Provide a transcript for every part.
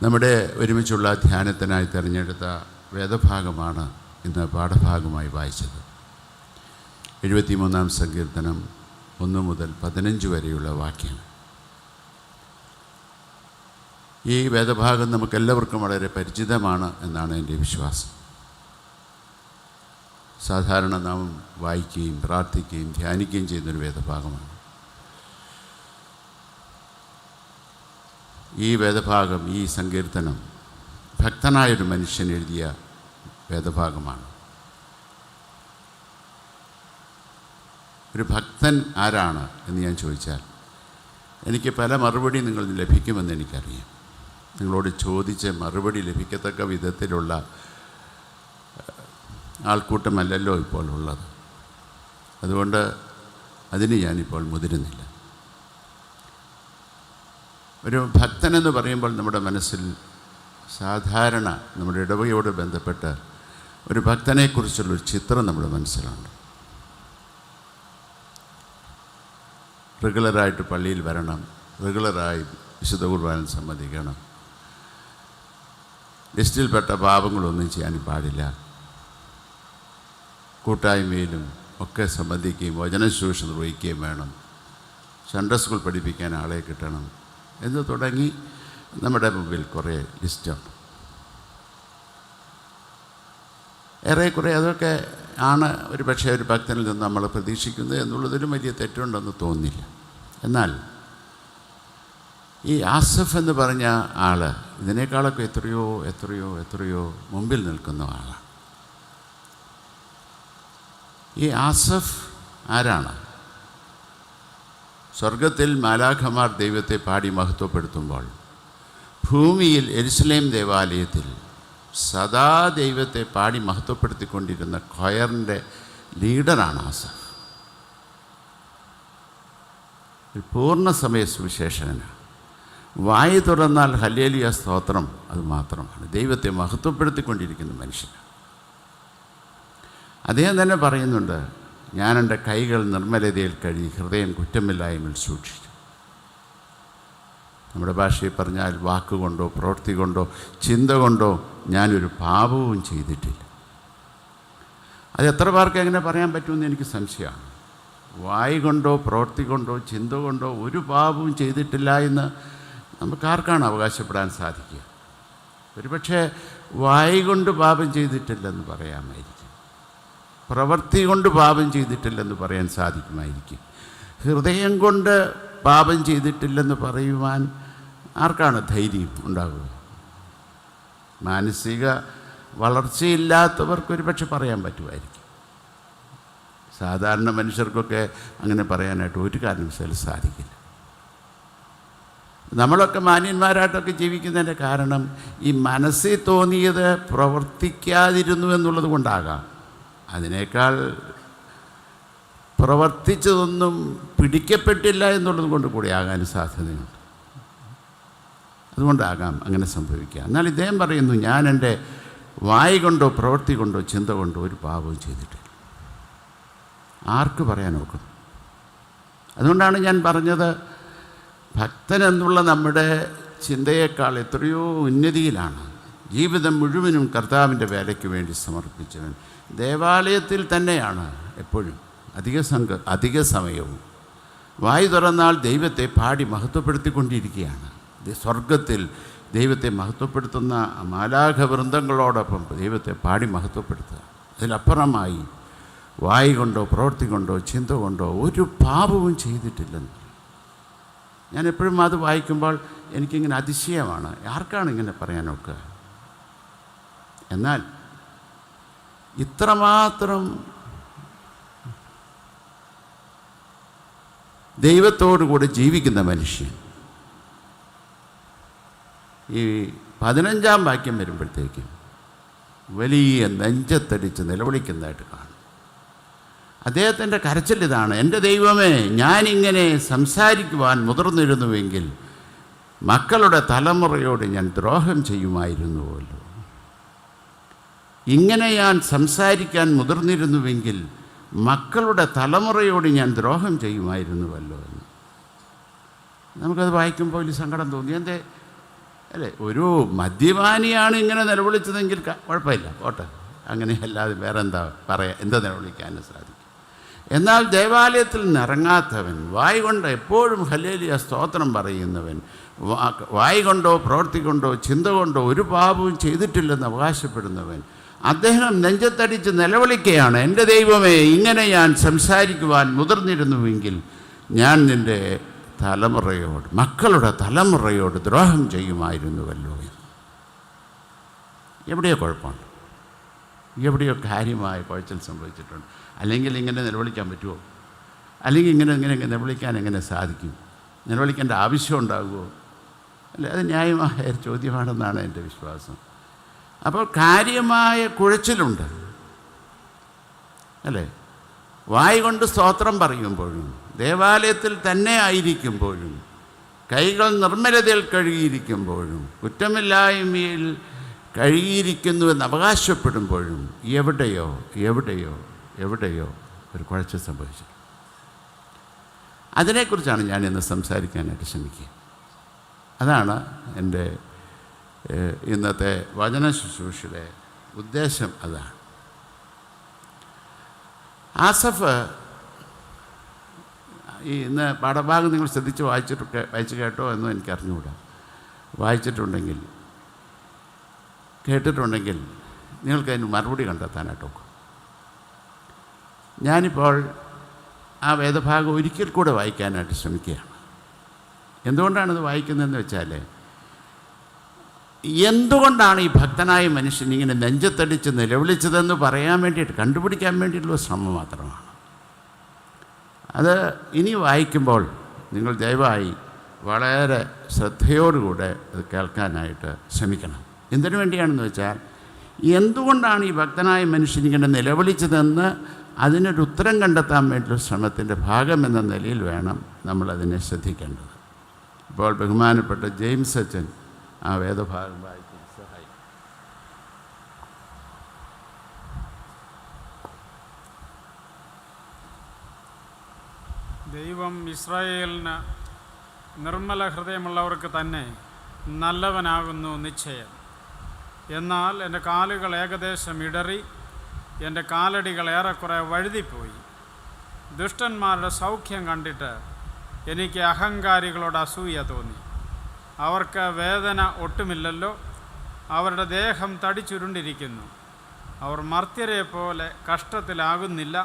നമ്മുടെ ഒരുമിച്ചുള്ള ധ്യാനത്തിനായി തിരഞ്ഞെടുത്ത വേദഭാഗമാണ് ഇന്ന് പാഠഭാഗമായി വായിച്ചത്. 73-ാം സങ്കീർത്തനം 1 മുതൽ 15 വരെയുള്ള വാക്യം. ഈ വേദഭാഗം നമുക്കെല്ലാവർക്കും വളരെ പരിചിതമാണ് എന്നാണ് എൻ്റെ വിശ്വാസം. സാധാരണ നാം വായിക്കുകയും പ്രാർത്ഥിക്കുകയും ധ്യാനിക്കുകയും ചെയ്യുന്നൊരു വേദഭാഗമാണ്. ഈ വേദഭാഗം, ഈ സങ്കീർത്തനം ഭക്തനായൊരു മനുഷ്യൻ എഴുതിയ വേദഭാഗമാണ്. ഒരു ഭക്തൻ ആരാണ് എന്ന് ഞാൻ ചോദിച്ചാൽ എനിക്ക് പല മറുപടി നിങ്ങളിൽ ലഭിക്കുമെന്ന് എനിക്കറിയാം. നിങ്ങളോട് ചോദിച്ച് മറുപടി ലഭിക്കത്തക്ക വിധത്തിലുള്ള ആൾക്കൂട്ടമല്ലല്ലോ ഇപ്പോൾ ഉള്ളത്. അതുകൊണ്ട് അതിന് ഞാനിപ്പോൾ മുതിരുന്നില്ല. ഒരു ഭക്തനെന്ന് പറയുമ്പോൾ നമ്മുടെ മനസ്സിൽ സാധാരണ നമ്മുടെ ഇടവകയോട് ബന്ധപ്പെട്ട് ഒരു ഭക്തനെക്കുറിച്ചുള്ളൊരു ചിത്രം നമ്മുടെ മനസ്സിലുണ്ട്. റെഗുലറായിട്ട് പള്ളിയിൽ വരണം, റെഗുലറായി വിശുദ്ധ കുർബാന സംബന്ധിക്കണം, ലിസ്റ്റിൽപ്പെട്ട പാപങ്ങളൊന്നും ചെയ്യാൻ പാടില്ല, കൂട്ടായ്മയിലും ഒക്കെ സംബന്ധിക്കുകയും വചനശുശ്രൂഷ നിർവഹിക്കുകയും വേണം, സൺഡേ സ്കൂൾ പഠിപ്പിക്കാൻ ആളെ കിട്ടണം എന്ന് തുടങ്ങി നമ്മുടെ മുമ്പിൽ കുറേ ലിസ്റ്റുണ്ട്. ഏറെക്കുറെ അതൊക്കെ ആണ് ഒരു പക്ഷേ ഒരു ഭക്തനിൽ നിന്ന് നമ്മൾ പ്രതീക്ഷിക്കുന്നത് എന്നുള്ളതിലും വലിയ തെറ്റുണ്ടെന്ന് തോന്നുന്നില്ല. എന്നാൽ ഈ ആസഫ് എന്ന് പറഞ്ഞ ആൾ ഇതിനേക്കാളൊക്കെ എത്രയോ എത്രയോ എത്രയോ മുമ്പിൽ നിൽക്കുന്ന ആളാണ്. ഈ ആസഫ് ആരാണ്? സ്വർഗത്തിൽ മാലാഖമാർ ദൈവത്തെ പാടി മഹത്വപ്പെടുത്തുമ്പോൾ ഭൂമിയിൽ യെരുശലേം ദേവാലയത്തിൽ സദാ ദൈവത്തെ പാടി മഹത്വപ്പെടുത്തിക്കൊണ്ടിരുന്ന ഖൊയറിൻ്റെ ലീഡറാണ് ആസഫ്. ഒരു പൂർണ്ണസമയ സുവിശേഷകനാണ്. വായി തുറന്നാൽ ഹല്ലേലൂയ സ്തോത്രം അത് മാത്രമാണ്. ദൈവത്തെ മഹത്വപ്പെടുത്തിക്കൊണ്ടിരിക്കുന്ന മനുഷ്യനാണ്. അദ്ദേഹം തന്നെ പറയുന്നുണ്ട്, ഞാൻ എൻ്റെ കൈകൾ നിർമ്മലതയിൽ കഴുകി ഹൃദയം കുറ്റമില്ലായ്മയിൽ സൂക്ഷിച്ചു. നമ്മുടെ ഭാഷയിൽ പറഞ്ഞാൽ വാക്കുകൊണ്ടോ പ്രവൃത്തി കൊണ്ടോ ചിന്ത കൊണ്ടോ ഞാനൊരു പാപവും ചെയ്തിട്ടില്ല. അത് എത്ര പേർക്ക് എങ്ങനെ പറയാൻ പറ്റുമെന്ന് എനിക്ക് സംശയമാണ്. വായി കൊണ്ടോ പ്രവൃത്തി കൊണ്ടോ ചിന്ത കൊണ്ടോ ഒരു പാപവും ചെയ്തിട്ടില്ല എന്ന് നമുക്കാർക്കാണ് അവകാശപ്പെടാൻ സാധിക്കുക? ഒരുപക്ഷെ വായി കൊണ്ട് പാപം ചെയ്തിട്ടില്ലെന്ന് പറയാമായിരിക്കും, പ്രവൃത്തി കൊണ്ട് പാപം ചെയ്തിട്ടില്ലെന്ന് പറയാൻ സാധിക്കുമായിരിക്കും. ഹൃദയം കൊണ്ട് പാപം ചെയ്തിട്ടില്ലെന്ന് പറയുവാൻ ആർക്കാണ് ധൈര്യം ഉണ്ടാകുക? മാനസിക വളർച്ചയില്ലാത്തവർക്കൊരു പക്ഷെ പറയാൻ പറ്റുമായിരിക്കും. സാധാരണ മനുഷ്യർക്കൊക്കെ അങ്ങനെ പറയാനായിട്ട് ഒരു കാരണവശാലും സാധിക്കില്ല. നമ്മളൊക്കെ മാന്യന്മാരായിട്ടൊക്കെ ജീവിക്കുന്നതിൻ്റെ കാരണം ഈ മനസ്സിൽ തോന്നിയത് പ്രവർത്തിക്കാതിരുന്നു എന്നുള്ളത് കൊണ്ടാകാം. അതിനേക്കാൾ പ്രവർത്തിച്ചതൊന്നും പിടിക്കപ്പെട്ടില്ല എന്നുള്ളത് കൊണ്ട് കൂടി ആകാൻ സാധ്യതയുണ്ട്. അതുകൊണ്ടാകാം അങ്ങനെ സംഭവിക്കുക. എന്നാൽ ഇദ്ദേഹം പറയുന്നു, ഞാൻ എൻ്റെ വായി കൊണ്ടോ പ്രവൃത്തി കൊണ്ടോ ചിന്ത കൊണ്ടോ ഒരു പാപവും ചെയ്തിട്ടില്ല. ആർക്ക് പറയാൻ നോക്കും? അതുകൊണ്ടാണ് ഞാൻ പറഞ്ഞത്, ഭക്തൻ എന്നുള്ള നമ്മുടെ ചിന്തയേക്കാൾ എത്രയോ ഉന്നതിയിലാണ് ജീവിതം മുഴുവനും കർത്താവിൻ്റെ വേലയ്ക്ക് വേണ്ടി സമർപ്പിച്ചവൻ. ദേവാലയത്തിൽ തന്നെയാണ് എപ്പോഴും അധിക സമയവും. വായു തുറന്നാൽ ദൈവത്തെ പാടി മഹത്വപ്പെടുത്തിക്കൊണ്ടിരിക്കുകയാണ്. സ്വർഗത്തിൽ ദൈവത്തെ മഹത്വപ്പെടുത്തുന്ന മാലാഖ വൃന്ദങ്ങളോടൊപ്പം ദൈവത്തെ പാടി മഹത്വപ്പെടുത്തുക. അതിലപ്പുറമായി വായു കൊണ്ടോ പ്രവൃത്തി കൊണ്ടോ ചിന്ത കൊണ്ടോ ഒരു പാപവും ചെയ്തിട്ടില്ലെന്ന്. ഞാൻ എപ്പോഴും അത് വായിക്കുമ്പോൾ എനിക്കിങ്ങനെ അതിശയമാണ്, ആർക്കാണ് ഇങ്ങനെ പറയാനൊക്കെ? എന്നാൽ ഇത്രമാത്രം ദൈവത്തോടുകൂടി ജീവിക്കുന്ന മനുഷ്യൻ ഈ 15-ാം വാക്യം വരുമ്പോഴത്തേക്കും വലിയ നെഞ്ചത്തടിച്ച് നിലവിളിക്കുന്നതായിട്ട് കാണും. അദ്ദേഹത്തിൻ്റെ കരച്ചിലിതാണ്, എൻ്റെ ദൈവമേ, ഞാനിങ്ങനെ സംസാരിക്കുവാൻ മുതിർന്നിരുന്നുവെങ്കിൽ മക്കളുടെ തലമുറയോട് ഞാൻ ദ്രോഹം ചെയ്യുമായിരുന്നുവല്ലോ. ഇങ്ങനെ ഞാൻ സംസാരിക്കാൻ മുതിർന്നിരുന്നുവെങ്കിൽ മക്കളുടെ തലമുറയോട് ഞാൻ ദ്രോഹം ചെയ്യുമായിരുന്നുവല്ലോ എന്ന് നമുക്കത് വായിക്കുമ്പോൾ വലിയ സങ്കടം തോന്നി. അല്ലേ? ഒരു മദ്യപാനിയാണ് ഇങ്ങനെ നിലവിളിച്ചതെങ്കിൽ കുഴപ്പമില്ല, പോട്ടെ, അങ്ങനെയല്ലാതെ വേറെ എന്താ എന്താ നിലവിളിക്കാനും സാധിക്കും. എന്നാൽ ദേവാലയത്തിൽ നിന്നിറങ്ങാത്തവൻ, വായ് കൊണ്ട് എപ്പോഴും ഹല്ലേലൂയ സ്തോത്രം പറയുന്നവൻ, വായ് കൊണ്ടോ പ്രവൃത്തി കൊണ്ടോ ചിന്ത കൊണ്ടോ ഒരു പാപവും ചെയ്തിട്ടില്ലെന്ന് അവകാശപ്പെടുന്നവൻ, അദ്ദേഹം നെഞ്ചത്തടിച്ച് നിലവിളിക്കുകയാണ്, എൻ്റെ ദൈവമേ, ഇങ്ങനെ ഞാൻ സംസാരിക്കുവാൻ മുതിർന്നിരുന്നുവെങ്കിൽ ഞാൻ നിൻ്റെ തലമുറയോട്, മക്കളുടെ തലമുറയോട് ദ്രോഹം ചെയ്യുമായിരുന്നുവല്ലോ എന്ന്. എവിടെയോ കുഴപ്പമുണ്ട്, എവിടെയോ കാര്യമായ കുഴച്ചിൽ സംഭവിച്ചിട്ടുണ്ട്. അല്ലെങ്കിൽ ഇങ്ങനെ നിലവിളിക്കാൻ പറ്റുമോ? അല്ലെങ്കിൽ ഇങ്ങനെ നിലവിളിക്കാൻ എങ്ങനെ സാധിക്കും? നിലവിളിക്കേണ്ട ആവശ്യം ഉണ്ടാകുമോ? അല്ലേ? അത് ന്യായമായ ചോദ്യമാണെന്നാണ് എൻ്റെ വിശ്വാസം. അപ്പോൾ കാര്യമായ കുഴച്ചിലുണ്ട്, അല്ലേ? വായ് കൊണ്ട് സ്തോത്രം പറയുമ്പോഴും, ദേവാലയത്തിൽ തന്നെ ആയിരിക്കുമ്പോഴും, കൈകൾ നിർമ്മലതയിൽ കഴുകിയിരിക്കുമ്പോഴും, കുറ്റമില്ലായ്മയിൽ കഴുകിയിരിക്കുന്നുവെന്ന് അവകാശപ്പെടുമ്പോഴും എവിടെയോ എവിടെയോ എവിടെയോ ഒരു കുഴച്ച് സംഭവിച്ചു. അതിനെക്കുറിച്ചാണ് ഞാൻ ഇന്ന് സംസാരിക്കാനായിട്ട് ശ്രമിക്കുക. അതാണ് എൻ്റെ ഇന്നത്തെ വചന ശുശ്രൂഷയുടെ ഉദ്ദേശം. അതാണ് ആസഫ് ഇന്ന് പാഠഭാഗം നിങ്ങൾ ശ്രദ്ധിച്ച് വായിച്ചു കേട്ടോ എന്നും എനിക്ക് അറിഞ്ഞുകൂടാ. വായിച്ചിട്ടുണ്ടെങ്കിൽ, കേട്ടിട്ടുണ്ടെങ്കിൽ നിങ്ങൾക്ക് അതിന് മറുപടി കണ്ടെത്താനായിട്ടൊക്കെ. ഞാനിപ്പോൾ ആ വേദഭാഗം ഒരിക്കൽ കൂടെ വായിക്കാനായിട്ട് ശ്രമിക്കുകയാണ്. എന്തുകൊണ്ടാണിത് വായിക്കുന്നതെന്ന് വെച്ചാൽ, എന്തുകൊണ്ടാണ് ഈ ഭക്തനായ മനുഷ്യൻ ഇങ്ങനെ നെഞ്ചത്തടിച്ച് നിലവിളിച്ചതെന്ന് പറയാൻ വേണ്ടിയിട്ട്, കണ്ടുപിടിക്കാൻ വേണ്ടിയിട്ടുള്ള ശ്രമം മാത്രമാണ്. അത് ഇനി വായിക്കുമ്പോൾ നിങ്ങൾ ദയവായി വളരെ ശ്രദ്ധയോടുകൂടെ അത് കേൾക്കാനായിട്ട് ശ്രമിക്കണം. എന്തിനു വേണ്ടിയാണെന്ന് വെച്ചാൽ, എന്തുകൊണ്ടാണ് ഈ ഭക്തനായ മനുഷ്യൻ ഇങ്ങനെ നിലവിളിച്ചതെന്ന് അതിനൊരു ഉത്തരം കണ്ടെത്താൻ വേണ്ടിയുള്ള ശ്രമത്തിൻ്റെ ഭാഗമെന്ന നിലയിൽ വേണം നമ്മളതിനെ ശ്രദ്ധിക്കേണ്ടത്. ഇപ്പോൾ ബഹുമാനപ്പെട്ട ജെയിംസ് അച്ഛൻ ആ വേദഭാഗം വായിക്കാൻ സഹായിക്കും. ദൈവം ഇസ്രായേലിന് നിർമ്മല ഹൃദയമുള്ളവർക്ക് തന്നെ നല്ലവനാകുന്നു നിശ്ചയം. എന്നാൽ എൻ്റെ കാലുകൾ ഏകദേശം ഇടറി, എൻ്റെ കാലടികൾ ഏറെക്കുറെ വഴുതിപ്പോയി. ദുഷ്ടന്മാരുടെ സൗഖ്യം കണ്ടിട്ട് എനിക്ക് അഹങ്കാരികളോട് അസൂയ തോന്നി. അവർക്ക് വേദന ഒട്ടുമില്ലല്ലോ, അവരുടെ ദേഹം തടിച്ചുരുണ്ടിരിക്കുന്നു. അവർ മർത്യരെ പോലെ കഷ്ടത്തിലാകുന്നില്ല,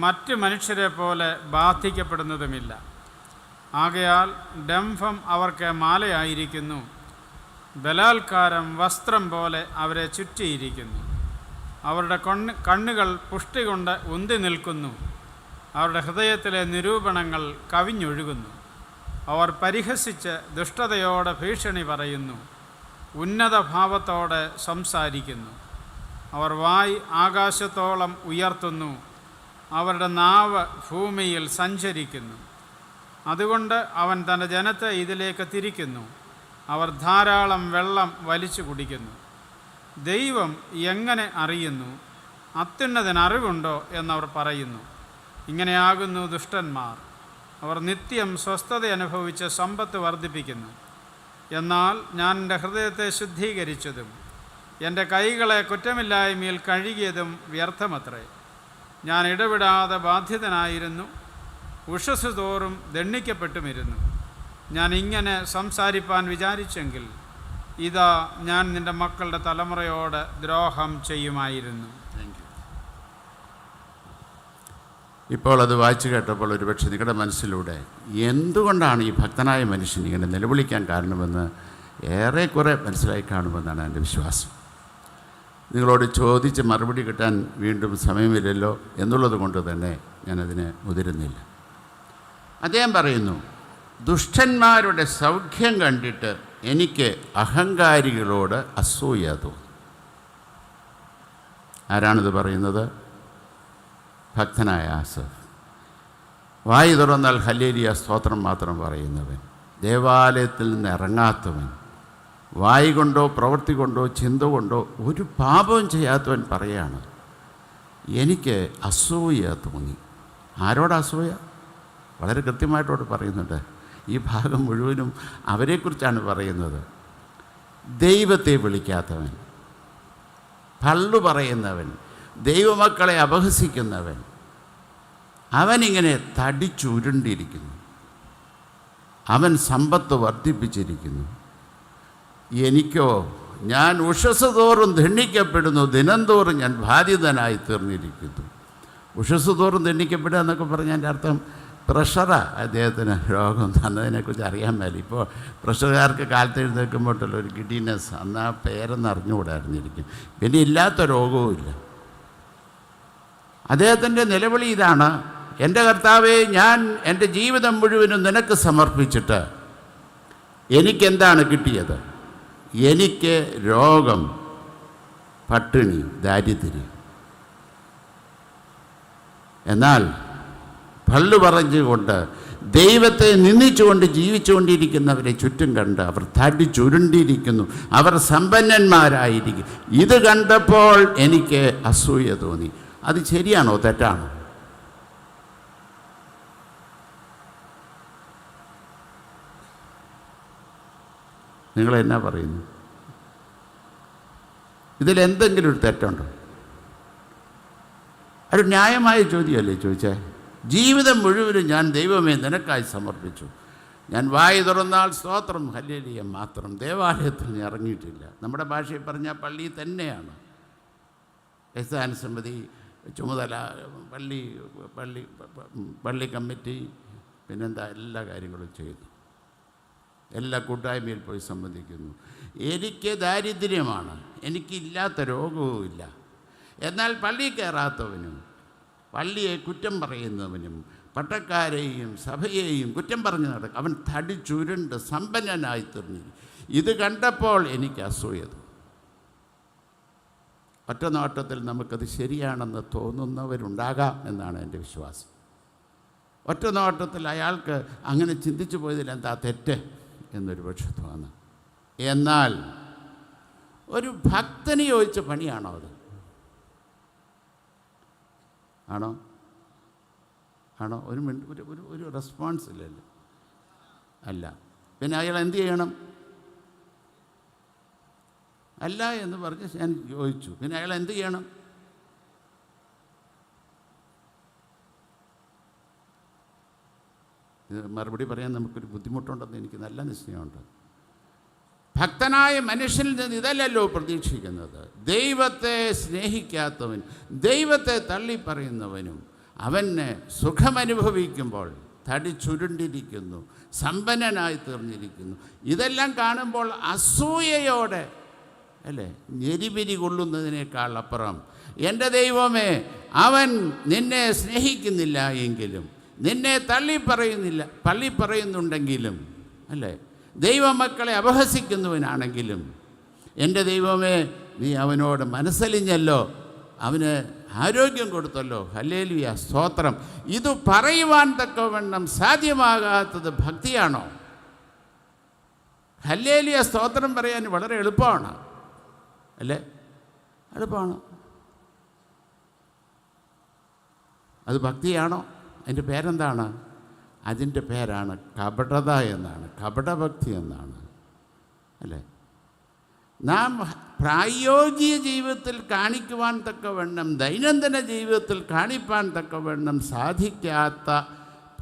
മറ്റ് മനുഷ്യരെ പോലെ ബാധിക്കപ്പെടുന്നതുമില്ല. ആകയാൽ ഡംഭം അവർക്ക് മാലയായിരിക്കുന്നു, ബലാത്കാരം വസ്ത്രം പോലെ അവരെ ചുറ്റിയിരിക്കുന്നു. അവരുടെ കണ്ണുകൾ പുഷ്ടി കൊണ്ട് ഉന്തി നിൽക്കുന്നു, അവരുടെ ഹൃദയത്തിലെ നിരൂപണങ്ങൾ കവിഞ്ഞൊഴുകുന്നു. അവർ പരിഹസിച്ച് ദുഷ്ടതയോടെ ഭീഷണി പറയുന്നു, ഉന്നത ഭാവത്തോടെ സംസാരിക്കുന്നു. അവർ വായ് ആകാശത്തോളം ഉയർത്തുന്നു, അവരുടെ നാവ് ഭൂമിയിൽ സഞ്ചരിക്കുന്നു. അതുകൊണ്ട് അവൻ തൻ്റെ ജനത്തെ ഇതിലേക്ക് തിരിക്കുന്നു, അവർ ധാരാളം വെള്ളം വലിച്ചു കുടിക്കുന്നു. ദൈവം എങ്ങനെ അറിയുന്നു? അത്യുന്നതന് അറിവുണ്ടോ എന്നവർ പറയുന്നു. ഇങ്ങനെയാകുന്നു ദുഷ്ടന്മാർ. അവർ നിത്യം സ്വസ്ഥത അനുഭവിച്ച് സമ്പത്ത് വർദ്ധിപ്പിക്കുന്നു. എന്നാൽ ഞാൻ എൻ്റെ ഹൃദയത്തെ ശുദ്ധീകരിച്ചതും എൻ്റെ കൈകളെ കുറ്റമില്ലായ്മയിൽ കഴുകിയതും വ്യർത്ഥമത്രേ. ഞാൻ ഇടവിടാതെ ബാധ്യതനായിരുന്നു, ഉഷസ് തോറും ദണ്ഡിക്കപ്പെട്ടുമിരുന്നു. ഞാൻ ഇങ്ങനെ സംസാരിപ്പാൻ വിചാരിച്ചെങ്കിൽ ഇതാ ഞാൻ നിൻ്റെ മക്കളുടെ തലമുറയോട് ദ്രോഹം ചെയ്യുമായിരുന്നു. ഇപ്പോൾ അത് വായിച്ചു കേട്ടപ്പോൾ ഒരുപക്ഷെ നിങ്ങളുടെ മനസ്സിലൂടെ എന്തുകൊണ്ടാണ് ഈ ഭക്തനായ മനുഷ്യൻ ഇങ്ങനെ നിലവിളിക്കാൻ കാരണമെന്ന് ഏറെക്കുറെ മനസ്സിലായി കാണുമെന്നാണ് എൻ്റെ വിശ്വാസം. നിങ്ങളോട് ചോദിച്ച് മറുപടി കിട്ടാൻ വീണ്ടും സമയമില്ലല്ലോ എന്നുള്ളത് കൊണ്ട് തന്നെ ഞാനതിന് മുതിരുന്നില്ല. അദ്ദേഹം പറയുന്നു, ദുഷ്ടന്മാരുടെ സൗഖ്യം കണ്ടിട്ട് എനിക്ക് അഹങ്കാരികളോട് അസൂയ തോന്നി. ആരാണിത് പറയുന്നത്? ഭക്തനായ ആസഫ്. വായു തുറന്നാൽ ഹല്ലേലൂയ സ്തോത്രം മാത്രം പറയുന്നവൻ, ദേവാലയത്തിൽ നിന്ന് ഇറങ്ങാത്തവൻ, വായു കൊണ്ടോ പ്രവൃത്തി കൊണ്ടോ ചിന്ത കൊണ്ടോ ഒരു പാപവും ചെയ്യാത്തവൻ പറയാണ്, എനിക്ക് അസൂയ തോന്നി. ആരോട് അസൂയ? വളരെ കൃത്യമായിട്ടോട് പറയുന്നുണ്ട്. ഈ ഭാഗം മുഴുവനും അവരെക്കുറിച്ചാണ് പറയുന്നത്. ദൈവത്തെ വിളിക്കാത്തവൻ, പള്ളു പറയുന്നവൻ, ദൈവമക്കളെ അപഹസിക്കുന്നവൻ, അവനിങ്ങനെ തടിച്ചുരുണ്ടിരിക്കുന്നു. അവൻ സമ്പത്ത് വർദ്ധിപ്പിച്ചിരിക്കുന്നു. എനിക്കോ, ഞാൻ ഉഷസ് തോറും ദണ്ഡിക്കപ്പെടുന്നു, ദിനംതോറും ഞാൻ ബാധിതനായി തീർന്നിരിക്കുന്നു. ഉഷസ് തോറും ദണ്ഡിക്കപ്പെടുക എന്നൊക്കെ പറഞ്ഞാൽ എൻ്റെ അർത്ഥം പ്രഷറാണ് അദ്ദേഹത്തിന് രോഗം തന്നതിനെക്കുറിച്ച് അറിയാൻ മേല. ഇപ്പോൾ പ്രഷറുകാർക്ക് കാലത്ത് എഴുന്നേൽക്കുമ്പോഴത്തുള്ള ഒരു ഗിഡിനെസ്, അന്ന് ആ പേരെന്ന് അറിഞ്ഞുകൂടായിരുന്നിരിക്കും. പിന്നെ ഇല്ലാത്ത രോഗവും ഇല്ല. അദ്ദേഹത്തിൻ്റെ നിലവിളി ഇതാണ്: എൻ്റെ കർത്താവേ, ഞാൻ എൻ്റെ ജീവിതം മുഴുവനും നിനക്ക് സമർപ്പിച്ചിട്ട് എനിക്കെന്താണ് കിട്ടിയത്? എനിക്ക് രോഗം, പട്ടിണി, ദാരിദ്ര്യം. എന്നാൽ പള്ളു പറഞ്ഞുകൊണ്ട് ദൈവത്തെ നിന്ദിച്ചുകൊണ്ട് ജീവിച്ചുകൊണ്ടിരിക്കുന്നവരെ ചുറ്റും കണ്ട് അവർ തടിച്ചുരുണ്ടിരിക്കുന്നു, അവർ സമ്പന്നന്മാരായിരിക്കും. ഇത് കണ്ടപ്പോൾ എനിക്ക് അസൂയ തോന്നി. അത് ശരിയാണോ തെറ്റാണോ? നിങ്ങളെന്നാ പറയുന്നു? ഇതിലെന്തെങ്കിലും ഒരു തെറ്റുണ്ടോ? ഒരു ന്യായമായ ചോദ്യമല്ലേ ചോദിച്ചേ? ജീവിതം മുഴുവനും ഞാൻ ദൈവമേ നിനക്കായി സമർപ്പിച്ചു. ഞാൻ വായി തുറന്നാൽ സ്തോത്രം, ഹല്ലേലൂയ മാത്രം. ദേവാലയത്തിൽ ഞാൻ ഇറങ്ങിയിട്ടില്ല. നമ്മുടെ ഭാഷയിൽ പറഞ്ഞാൽ പള്ളി തന്നെയാണ്. യഥാനുസമ്മതി ചുമതല, പള്ളി കമ്മിറ്റി, പിന്നെന്താ, എല്ലാ കാര്യങ്ങളും ചെയ്തു. എല്ലാ കൂട്ടായ്മയിൽ പോയി സംബന്ധിക്കുന്നു. എനിക്ക് ദാരിദ്ര്യമാണ്, എനിക്കില്ലാത്ത രോഗവുമില്ല. എന്നാൽ പള്ളി കയറാത്തവനും പള്ളിയെ കുറ്റം പറയുന്നവനും പട്ടക്കാരെയും സഭയെയും കുറ്റം പറഞ്ഞു നടക്കും. അവൻ തടിച്ചുരുണ്ട് സമ്പന്നനായി തീർന്നു. ഇത് കണ്ടപ്പോൾ എനിക്ക് അസൂയ തോന്നി. ഒറ്റ നോട്ടത്തിൽ നമുക്കത് ശരിയാണെന്ന് തോന്നുന്നവരുണ്ടാകാം എന്നാണ് എൻ്റെ വിശ്വാസം. ഒറ്റ നോട്ടത്തിൽ അയാൾക്ക് അങ്ങനെ ചിന്തിച്ചു പോയതിൽ എന്താ തെറ്റ് എന്നൊരു പക്ഷെ തോന്നാം. എന്നാൽ ഒരു ഭക്തന് ചോദിച്ച പണിയാണോ അത്? ആണോ? ഒരു റെസ്പോൺസ് ഇല്ലല്ലോ. അല്ല. പിന്നെ അയാൾ എന്ത് ചെയ്യണം? അല്ല എന്ന് പറഞ്ഞ് ഞാൻ ചോദിച്ചു. പിന്നെ അയാൾ എന്ത് ചെയ്യണം? ഇത് മറുപടി പറയാൻ നമുക്കൊരു ബുദ്ധിമുട്ടുണ്ടെന്ന് എനിക്ക് നല്ല നിശ്ചയമുണ്ട്. ഭക്തനായ മനുഷ്യനിൽ നിന്ന് ഇതല്ലല്ലോ പ്രതീക്ഷിക്കുന്നത്. ദൈവത്തെ സ്നേഹിക്കാത്തവൻ, ദൈവത്തെ തള്ളിപ്പറയുന്നവനും അവന് സുഖമനുഭവിക്കുമ്പോൾ തടിച്ചുരുണ്ടിരിക്കുന്നു, സമ്പന്നനായി തീർന്നിരിക്കുന്നു. ഇതെല്ലാം കാണുമ്പോൾ അസൂയയോടെ, അല്ലേ, ഞെരിപിരി കൊള്ളുന്നതിനേക്കാൾ അപ്പുറം, എൻ്റെ ദൈവമേ, അവൻ നിന്നെ സ്നേഹിക്കുന്നില്ല എങ്കിലും, നിന്നെ തള്ളിപ്പറയുന്നുണ്ടെങ്കിലും, അല്ലേ, ദൈവമക്കളെ അപഹസിക്കുന്നവനാണെങ്കിലും, എൻ്റെ ദൈവമേ, നീ അവനോട് മനസ്സലിഞ്ഞല്ലോ, അവന് ആരോഗ്യം കൊടുത്തല്ലോ, ഹല്ലേലൂയ സ്തോത്രം. ഇത് പറയുവാൻ തക്കവണ്ണം സാധ്യമാകാത്തത് ഭക്തിയാണോ? ഹല്ലേലൂയ സ്തോത്രം പറയാൻ വളരെ എളുപ്പമാണ്, അല്ലേ? എളുപ്പമാണ്. അത് ഭക്തിയാണോ? അതിൻ്റെ പേരെന്താണ്? അതിൻ്റെ പേരാണ് കപടത എന്നാണ്, കപടഭക്തി എന്നാണ്, അല്ലേ? നാം പ്രായോഗിക ജീവിതത്തിൽ കാണിക്കുവാൻ തക്കവണ്ണം, ദൈനംദിന ജീവിതത്തിൽ കാണിപ്പാൻ തക്കവണ്ണം സാധിക്കാത്ത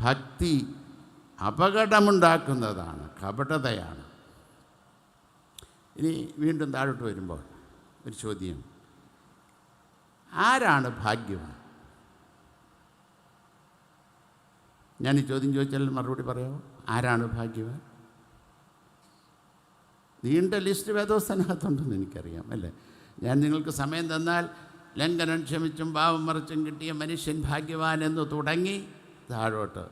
ഭക്തി അപകടമുണ്ടാക്കുന്നതാണ്, കപടതയാണ്. ഇനി വീണ്ടും താഴോട്ട് വരുമ്പോൾ ഒരു ചോദ്യം: ആരാണ് ഭാഗ്യവാൻ? ഞാൻ ഈ ചോദ്യം ചോദിച്ചാൽ മറുപടി പറയാമോ? ആരാണ് ഭാഗ്യവാൻ? നീണ്ട ലിസ്റ്റ് വേദോസ്തനകത്തുണ്ടെന്ന് എനിക്കറിയാം, അല്ലേ? ഞാൻ നിങ്ങൾക്ക് സമയം തന്നാൽ ലംഘനം ക്ഷമിച്ചും പാവം മറിച്ചും കിട്ടിയ മനുഷ്യൻ ഭാഗ്യവാൻ എന്ന് തുടങ്ങി താഴോട്ട്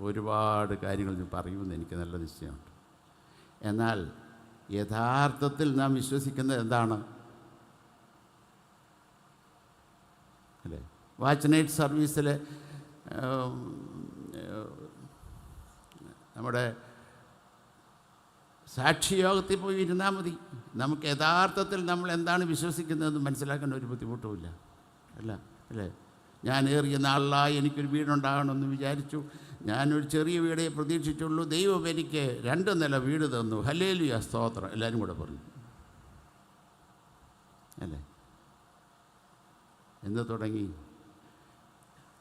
ഒരുപാട് കാര്യങ്ങൾ പറയുമെന്ന് എനിക്ക് നല്ല നിശ്ചയമുണ്ട്. എന്നാൽ യഥാർത്ഥത്തിൽ നാം വിശ്വസിക്കുന്നത് എന്താണ്? അല്ലേ, വാച്ച് നൈറ്റ് സർവീസിൽ നമ്മുടെ സാക്ഷിയോഗത്തിൽ പോയി ഇരുന്നാൽ മതി. നമുക്ക് യഥാർത്ഥത്തിൽ നമ്മൾ എന്താണ് വിശ്വസിക്കുന്നതെന്ന് മനസ്സിലാക്കാൻ ഒരു ബുദ്ധിമുട്ടുമില്ല, അല്ലേ? ഞാൻ ഏറിയ നാളിലായി എനിക്കൊരു വീടുണ്ടാകണമെന്ന് വിചാരിച്ചു. ഞാനൊരു ചെറിയ വീടേ പ്രതീക്ഷിച്ചുള്ളൂ. ദൈവം എനിക്ക് 2 നില വീട് തന്നു, ഹല്ലേലൂയ സ്തോത്രം. എല്ലാവരും കൂടെ പറഞ്ഞു. എന്ന് തുടങ്ങി.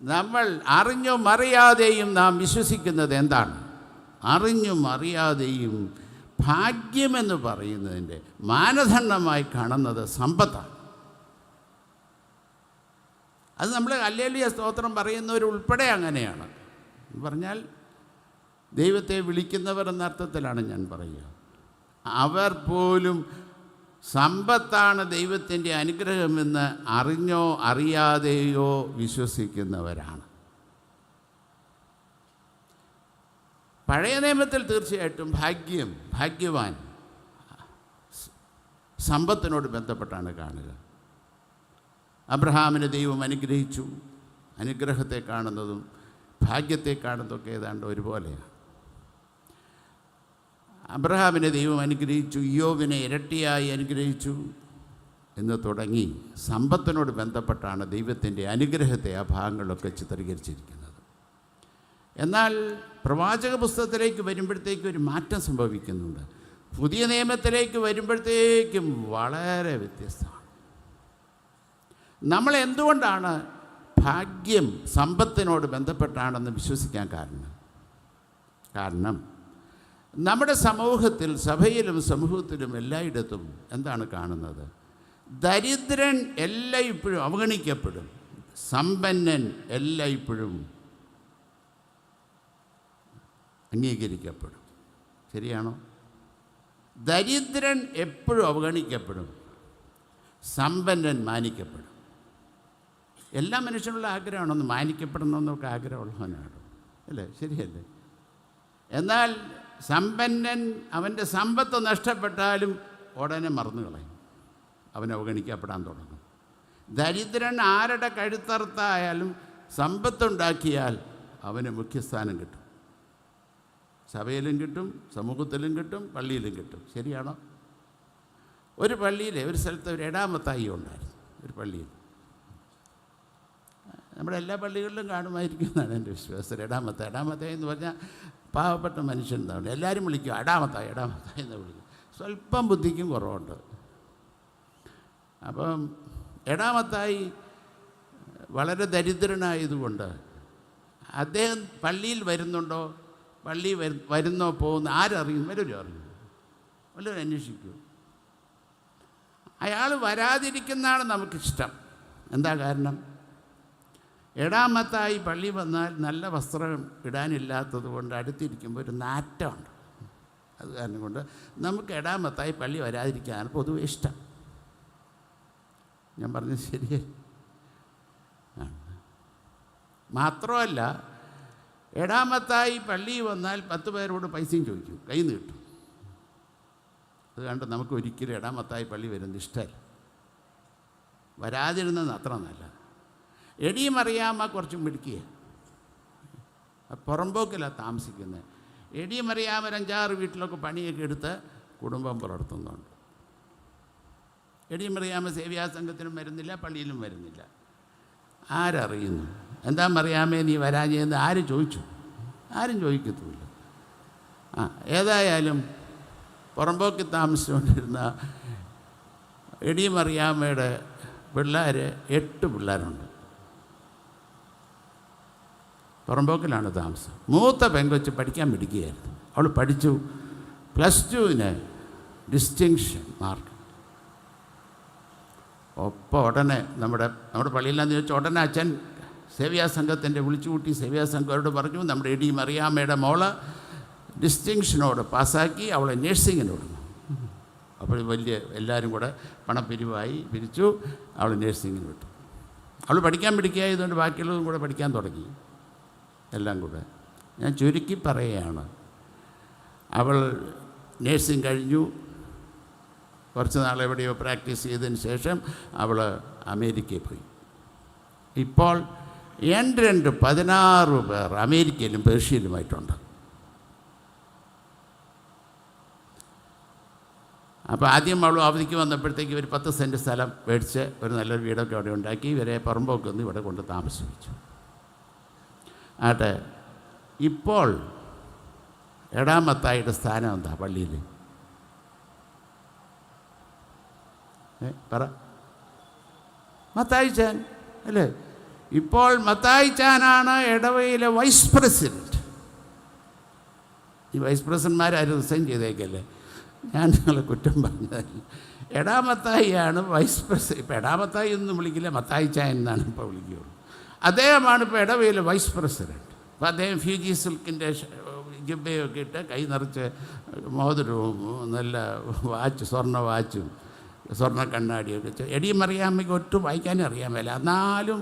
നമ്മൾ അറിഞ്ഞും അറിയാതെയും നാം വിശ്വസിക്കുന്നത് എന്താണ്? അറിഞ്ഞും അറിയാതെയും ഭാഗ്യമെന്ന് പറയുന്നതിൻ്റെ മാനദണ്ഡമായി കാണുന്നത് സമ്പത്താണ്. അത് നമ്മൾ ഹല്ലേലൂയ സ്തോത്രം പറയുന്നവരുൾപ്പെടെ അങ്ങനെയാണ്. എന്ന് പറഞ്ഞാൽ ദൈവത്തെ വിളിക്കുന്നവർ എന്ന അർത്ഥത്തിലാണ് ഞാൻ പറയുക. അവർ പോലും സമ്പത്താണ് ദൈവത്തിൻ്റെ അനുഗ്രഹമെന്ന് അറിഞ്ഞോ അറിയാതെയോ വിശ്വസിക്കുന്നവരാണ്. പഴയ നിയമത്തിൽ തീർച്ചയായിട്ടും ഭാഗ്യവാൻ സമ്പത്തിനോട് ബന്ധപ്പെട്ടാണ് കാണുക. അബ്രഹാമിനെ ദൈവം അനുഗ്രഹിച്ചു. അനുഗ്രഹത്തെ കാണുന്നതും ഭാഗ്യത്തെ കാണുന്നതൊക്കെ ഏതാണ്ട് ഒരുപോലെയാണ്. അബ്രഹാമിനെ ദൈവം അനുഗ്രഹിച്ചു, ഇയ്യോബിനെ ഇരട്ടിയായി അനുഗ്രഹിച്ചു എന്ന് തുടങ്ങി സമ്പത്തിനോട് ബന്ധപ്പെട്ടാണ് ദൈവത്തിൻ്റെ അനുഗ്രഹത്തെ ആ ഭാഗങ്ങളിലൊക്കെ ചിത്രീകരിച്ചിരിക്കുന്നത്. എന്നാൽ പ്രവാചക പുസ്തകത്തിലേക്ക് വരുമ്പോഴത്തേക്കും ഒരു മാറ്റം സംഭവിക്കുന്നുണ്ട്. പുതിയ നിയമത്തിലേക്ക് വരുമ്പോഴത്തേക്കും വളരെ വ്യത്യസ്തമാണ്. നമ്മൾ എന്തുകൊണ്ടാണ് ഭാഗ്യം സമ്പത്തിനോട് ബന്ധപ്പെട്ടാണെന്ന് വിശ്വസിക്കാൻ കാരണം നമ്മുടെ സമൂഹത്തിൽ, സഭയിലും സമൂഹത്തിലും എല്ലായിടത്തും എന്താണ് കാണുന്നത്? ദരിദ്രൻ എല്ലായ്പ്പോഴും അവഗണിക്കപ്പെടും, സമ്പന്നൻ എല്ലായ്പ്പോഴും അംഗീകരിക്കപ്പെടും. ശരിയാണോ? ദരിദ്രൻ എപ്പോഴും അവഗണിക്കപ്പെടും, സമ്പന്നൻ മാനിക്കപ്പെടും. എല്ലാ മനുഷ്യനുള്ള ആഗ്രഹമാണ് ഒന്ന് മാനിക്കപ്പെടണമെന്നൊക്കെ ആഗ്രഹമുള്ളവനാണ്, അല്ലേ? ശരിയല്ലേ? എന്നാൽ സമ്പന്നൻ അവൻ്റെ സമ്പത്ത് നഷ്ടപ്പെട്ടാലും ഉടനെ മറന്നു കളയും, അവൻ അവഗണിക്കപ്പെടാൻ തുടങ്ങും. ദരിദ്രൻ ആരുടെ കഴുത്തറുത്തായാലും സമ്പത്തുണ്ടാക്കിയാൽ അവന് മുഖ്യസ്ഥാനം കിട്ടും. സഭയിലും കിട്ടും, സമൂഹത്തിലും കിട്ടും, പള്ളിയിലും കിട്ടും. ശരിയാണോ? ഒരു പള്ളിയിൽ ഒരു സ്ഥലത്ത് ഒരു എടാമത്തായി ഉണ്ടായിരുന്നു. ഒരു പള്ളിയിൽ, നമ്മുടെ എല്ലാ പള്ളികളിലും കാണുമായിരിക്കും എന്നാണ് എൻ്റെ വിശ്വാസം. എടാമത്തായി എന്ന് പറഞ്ഞാൽ പാവപ്പെട്ട മനുഷ്യൻ എന്നാണ് എല്ലാവരും വിളിക്കും. എടാമത്തായി എന്ന് വിളിക്കും. സ്വല്പം ബുദ്ധിക്കും കുറവുണ്ട്. അപ്പം എടാമത്തായി വളരെ ദരിദ്രനായതുകൊണ്ട് അദ്ദേഹം പള്ളിയിൽ വരുന്നുണ്ടോ, പള്ളി വരുന്നോ പോകുന്ന ആരറിയും? വല്ലവരും അറിയും, വല്ലവരും അന്വേഷിക്കൂ. അയാൾ വരാതിരിക്കുന്നതാണ് നമുക്കിഷ്ടം. എന്താ കാരണം? എടാമത്തായി പള്ളി വന്നാൽ നല്ല വസ്ത്രം ഇടാനില്ലാത്തത് കൊണ്ട് അടുത്തിരിക്കുമ്പോൾ ഒരു നാറ്റമുണ്ട്. അത് കാരണം കൊണ്ട് നമുക്ക് എടാമത്തായി പള്ളി വരാതിരിക്കാനാണ് പൊതുവെ ഇഷ്ടം. ഞാൻ പറഞ്ഞത് ശരിയല്ല? മാത്രമല്ല, എടാമത്തായി പള്ളി വന്നാൽ 10 പേരോട് പൈസയും ചോദിക്കും, കൈ നീട്ടും. അത് കണ്ട് നമുക്ക് ഒരിക്കലും എടാമത്തായി പള്ളി വരുന്നത് ഇഷ്ടമല്ല. വരാതിരുന്നത് അത്ര നല്ല. എടിയും അറിയാമ കുറച്ചും മിടുക്കിയ പുറമ്പോക്കിലാണ് താമസിക്കുന്നത്. എടിയും അറിയാമ 5-6 വീട്ടിലൊക്കെ പണിയൊക്കെ എടുത്ത് കുടുംബം പുലർത്തുന്നുണ്ട്. എടിയും അറിയാമ സേവ്യാസംഘത്തിനും വരുന്നില്ല, പള്ളിയിലും വരുന്നില്ല. ആരറിയുന്നു? എന്താ മറിയാമേ നീ വരാഞ്ഞെന്ന് ആര് ചോദിച്ചു? ആരും ചോദിക്കത്തുമില്ല. ഏതായാലും പുറമ്പോക്കിൽ താമസിച്ചുകൊണ്ടിരുന്ന എടിയും അറിയാമയുടെ പിള്ളേർ 8 പിള്ളേരുണ്ട്. പുറമ്പോക്കിലാണ് താമസം. മൂത്ത പെങ്കൊച്ച് പഠിക്കാൻ പിടിക്കുകയായിരുന്നു. അവൾ പഠിച്ചു, +2 ഡിസ്റ്റിങ്ഷൻ മാർക്ക്. ഒപ്പം ഉടനെ നമ്മുടെ പള്ളിയിലാന്ന് ചോദിച്ചാൽ ഉടനെ അച്ഛൻ സേവ്യാസംഘത്തിൻ്റെ വിളിച്ചു കൂട്ടി സേവ്യാസംഘത്തോട് പറഞ്ഞു, നമ്മുടെ എടി മറിയാമ്മയുടെ മോള് ഡിസ്റ്റിങ്ഷനോട് പാസ്സാക്കി, അവളെ നേഴ്സിങ്ങിന് വിടുന്നു. അപ്പോൾ എല്ലാവരും കൂടെ പിരിച്ചു, അവൾ നേഴ്സിങ്ങിന് വിട്ടു. അവൾ പഠിക്കാൻ പിടിക്കായതുകൊണ്ട് ബാക്കിയുള്ളതും കൂടെ പഠിക്കാൻ തുടങ്ങി. എല്ലാം കൂടെ ഞാൻ ചുരുക്കി പറയുകയാണ്. അവൾ നേഴ്സിംഗ് കഴിഞ്ഞു. കുറച്ച് നാൾ എവിടെയോ പ്രാക്ടീസ് ചെയ്തതിന് ശേഷം അവൾ അമേരിക്കയിൽ പോയി. ഇപ്പോൾ 16 പേർ അമേരിക്കയിലും പേർഷ്യയിലുമായിട്ടുണ്ട്. അപ്പോൾ ആദ്യം അവൾ അവധിക്ക് വന്നപ്പോഴത്തേക്ക് ഒരു 10 സെൻറ്റ് സ്ഥലം മേടിച്ച് ഒരു നല്ലൊരു വീടൊക്കെ അവിടെ ഉണ്ടാക്കി ഇവരെ പുറമ്പോക്ക് ഒന്ന് ഇവിടെ കൊണ്ട് താമസിപ്പിച്ചു. ആട്ടെ, ഇപ്പോൾ എടാമത്തായിയുടെ സ്ഥാനം എന്താ പള്ളിയിൽ? പറ. മത്തായിച്ചാൻ അല്ലേ? ഇപ്പോൾ മത്തായിച്ചാനാണ് ഇടവയിലെ വൈസ് പ്രസിഡൻറ്റ്. ഈ വൈസ് പ്രസിഡന്റ്മാരും റിസൈൻ ചെയ്തേക്കല്ലേ, ഞാൻ നിങ്ങളെ കുറ്റം പറഞ്ഞതല്ല. എടാമത്തായിയാണ് വൈസ് പ്രസിഡന്റ്. ഇപ്പോൾ എടാമത്തായി ഒന്നും വിളിക്കില്ല, മത്തായിച്ചാൻ എന്നാണ് ഇപ്പോൾ വിളിക്കുകയുള്ളൂ. അദ്ദേഹമാണ് ഇപ്പോൾ ഇടവയിലെ വൈസ് പ്രസിഡൻറ്റ്. അപ്പോൾ അദ്ദേഹം ഫ്യൂജി സിൽക്കിൻ്റെ ജുബയൊക്കെ ഇട്ട് കൈ നിറച്ച് മോതിരവും നല്ല വാച്ച്, സ്വർണ്ണ വാച്ചും സ്വർണ്ണ കണ്ണാടിയൊക്കെ വെച്ച്, എടിയും അറിയാമെങ്കിൽ ഒട്ടും വായിക്കാനും അറിയാൻ മേല, എന്നാലും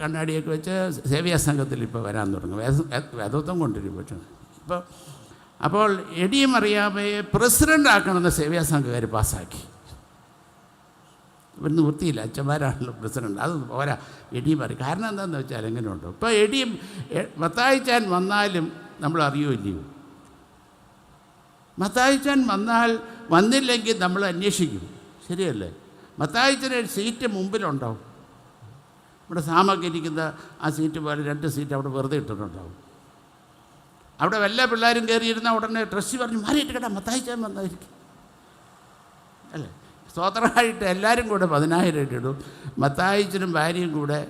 കണ്ണാടിയൊക്കെ വെച്ച് സേവ്യ സംഘത്തിൽ ഇപ്പോൾ വരാൻ തുടങ്ങും. വേദത്വം കൊണ്ടുവരും. പക്ഷേ അപ്പോൾ എടിയും അറിയാമയെ പ്രസിഡൻ്റ് ആക്കണമെന്ന് സേവ്യ സംഘക്കാർ പാസ്സാക്കി. ഇവർ നിവൃത്തിയില്ല, അച്ഛന്മാരാണല്ലോ പ്രസിഡന്റ്, അത് പോരാ, എടിയും അറിയും. കാരണം എന്താണെന്ന് വെച്ചാൽ എങ്ങനെയുണ്ടോ, ഇപ്പോൾ എടിയും മത്തായിച്ചാൻ വന്നാലും നമ്മൾ അറിയുമില്ലയോ? മത്തായിച്ചാൻ വന്നില്ലെങ്കിൽ നമ്മൾ അന്വേഷിക്കും, ശരിയല്ലേ? മത്തായിച്ചന് സീറ്റ് മുമ്പിലുണ്ടാവും. ഇവിടെ സാമൊക്കെ ഇരിക്കുന്ന ആ സീറ്റ് പോലെ 2 സീറ്റ് അവിടെ വെറുതെ ഇട്ടിട്ടുണ്ടാവും. അവിടെ വല്ല പിള്ളേരും കയറിയിരുന്ന ഉടനെ ട്രസ്റ്റ് പറഞ്ഞു മാറിയിട്ട് കേട്ടാ മത്തായിച്ചാൻ വന്നായിരിക്കും, അല്ലേ? സ്വതന്ത്രമായിട്ട് എല്ലാവരും കൂടെ 10,000 ഇടും, മത്തായിച്ചനും ഭാര്യയും കൂടെ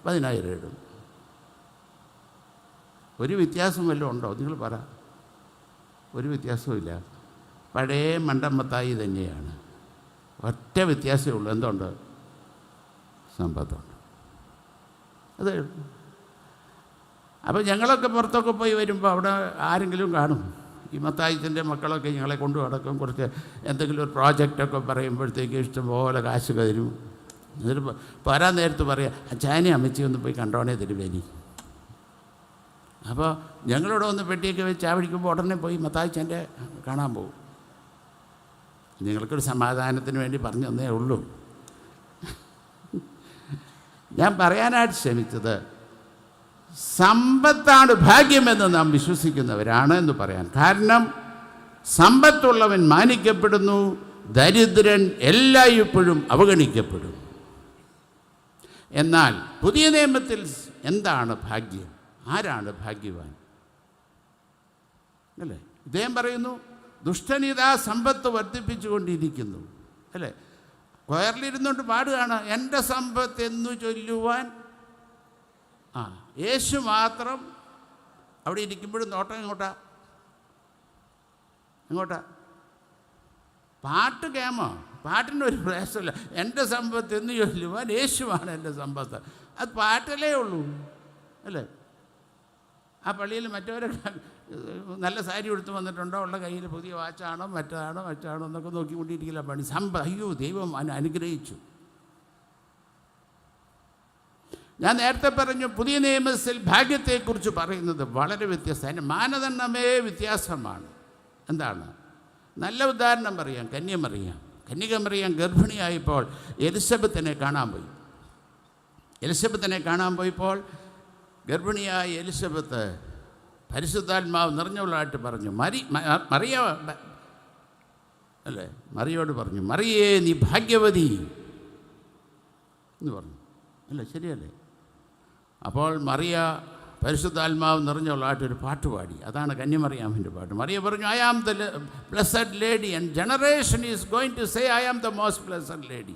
10,000 ഇടും. ഒരു വ്യത്യാസം വല്ലതും ഉണ്ടോ? നിങ്ങൾ പറ. ഒരു വ്യത്യാസവുമില്ല. പഴയ മണ്ടമ്മത്തായി തന്നെയാണ്. ഒറ്റ വ്യത്യാസമേ ഉള്ളൂ. എന്തുണ്ട്? സമ്പത്തുണ്ട്. അതേ ഉള്ളൂ. അപ്പോൾ ഞങ്ങളൊക്കെ പുറത്തൊക്കെ പോയി വരുമ്പോൾ അവിടെ ആരെങ്കിലും കാണും. ഈ മത്തായിച്ചൻ്റെ മക്കളൊക്കെ ഞങ്ങളെ കൊണ്ടു നടക്കും. കുറച്ച് എന്തെങ്കിലും ഒരു പ്രോജക്റ്റൊക്കെ പറയുമ്പോഴത്തേക്ക് ഇഷ്ടംപോലെ കാശ് തരും. എന്നിട്ട് പോരാൻ നേരത്ത് പറയാം, അച്ചാനെ അമ്മച്ചി ഒന്ന് പോയി കണ്ടോണേ തരുവേനി. അപ്പോൾ ഞങ്ങളിവിടെ ഒന്ന് പെട്ടിയൊക്കെ വെച്ച് ആവടിക്കുമ്പോൾ ഉടനെ പോയി മത്തായിച്ചൻ്റെ കാണാൻ പോകും. നിങ്ങൾക്കൊരു സമാധാനത്തിന് വേണ്ടി പറഞ്ഞു തന്നേ ഉള്ളൂ. ഞാൻ പറയാനായിട്ട് ശ്രമിച്ചത്, സമ്പത്താണ് ഭാഗ്യമെന്ന് നാം വിശ്വസിക്കുന്നവരാണ് എന്ന് പറയാൻ. കാരണം സമ്പത്തുള്ളവൻ മാനിക്കപ്പെടുന്നു, ദരിദ്രൻ എല്ലായ്പ്പോഴും അവഗണിക്കപ്പെടും. എന്നാൽ പുതിയ നിയമത്തിൽ എന്താണ് ഭാഗ്യം? ആരാണ് ഭാഗ്യവാൻ? അല്ലേ? ഇദ്ദേഹം പറയുന്നു, ദുഷ്ടനിതാ സമ്പത്ത് വർദ്ധിപ്പിച്ചുകൊണ്ടിരിക്കുന്നു, അല്ലേ? കൊയറിലിരുന്നുകൊണ്ട് പാടുകയാണ്, എൻ്റെ സമ്പത്ത് എന്നു ചൊല്ലുവാൻ. യേശു മാത്രം അവിടെ ഇരിക്കുമ്പോഴും നോട്ടം എങ്ങോട്ടാ? പാട്ട് കേമോ? പാട്ടിനൊരു പ്രയാസമില്ല. എൻ്റെ സമ്പത്ത് എന്ന് ചൊല്ലുവാൻ യേശുവാണ് എൻ്റെ സമ്പത്ത്. അത് പാട്ടല്ലേ ഉള്ളൂ, അല്ലേ? ആ പള്ളിയിൽ മറ്റവരൊക്കെ നല്ല സാരി എടുത്ത് വന്നിട്ടുണ്ടോ, ഉള്ള കയ്യിൽ പുതിയ വാച്ചാണോ മറ്റാണോ എന്നൊക്കെ നോക്കിക്കൊണ്ടിരിക്കില്ല പണി. അയ്യോ ദൈവം അനുഗ്രഹിച്ചു. ഞാൻ നേരത്തെ പറഞ്ഞു, പുതിയ നിയമത്തിൽ ഭാഗ്യത്തെക്കുറിച്ച് പറയുന്നത് വളരെ വ്യത്യസ്തം. അതിൻ്റെ മാനദണ്ഡമേ വ്യത്യാസമാണ്. എന്താണ്? നല്ല ഉദാഹരണം പറയാം. കന്യകമറിയാം ഗർഭിണിയായപ്പോൾ എലിസബത്തിനെ കാണാൻ പോയപ്പോൾ ഗർഭിണിയായ എലിസബത്ത് പരിശുദ്ധാത്മാവ് നിറഞ്ഞവളായിട്ട് പറഞ്ഞു, മറിയോട് പറഞ്ഞു, മറിയേ നീ ഭാഗ്യവതി എന്ന് പറഞ്ഞു, അല്ലേ? ശരിയല്ലേ? അപ്പോൾ മറിയ പരിശുദ്ധാത്മാവ് നിറഞ്ഞവളായിട്ടൊരു പാട്ട് പാടി. അതാണ് കന്യമറിയാമിൻ്റെ പാട്ട്. മറിയ പറഞ്ഞു, I am the blessed lady and generation is going to say I am the most blessed lady.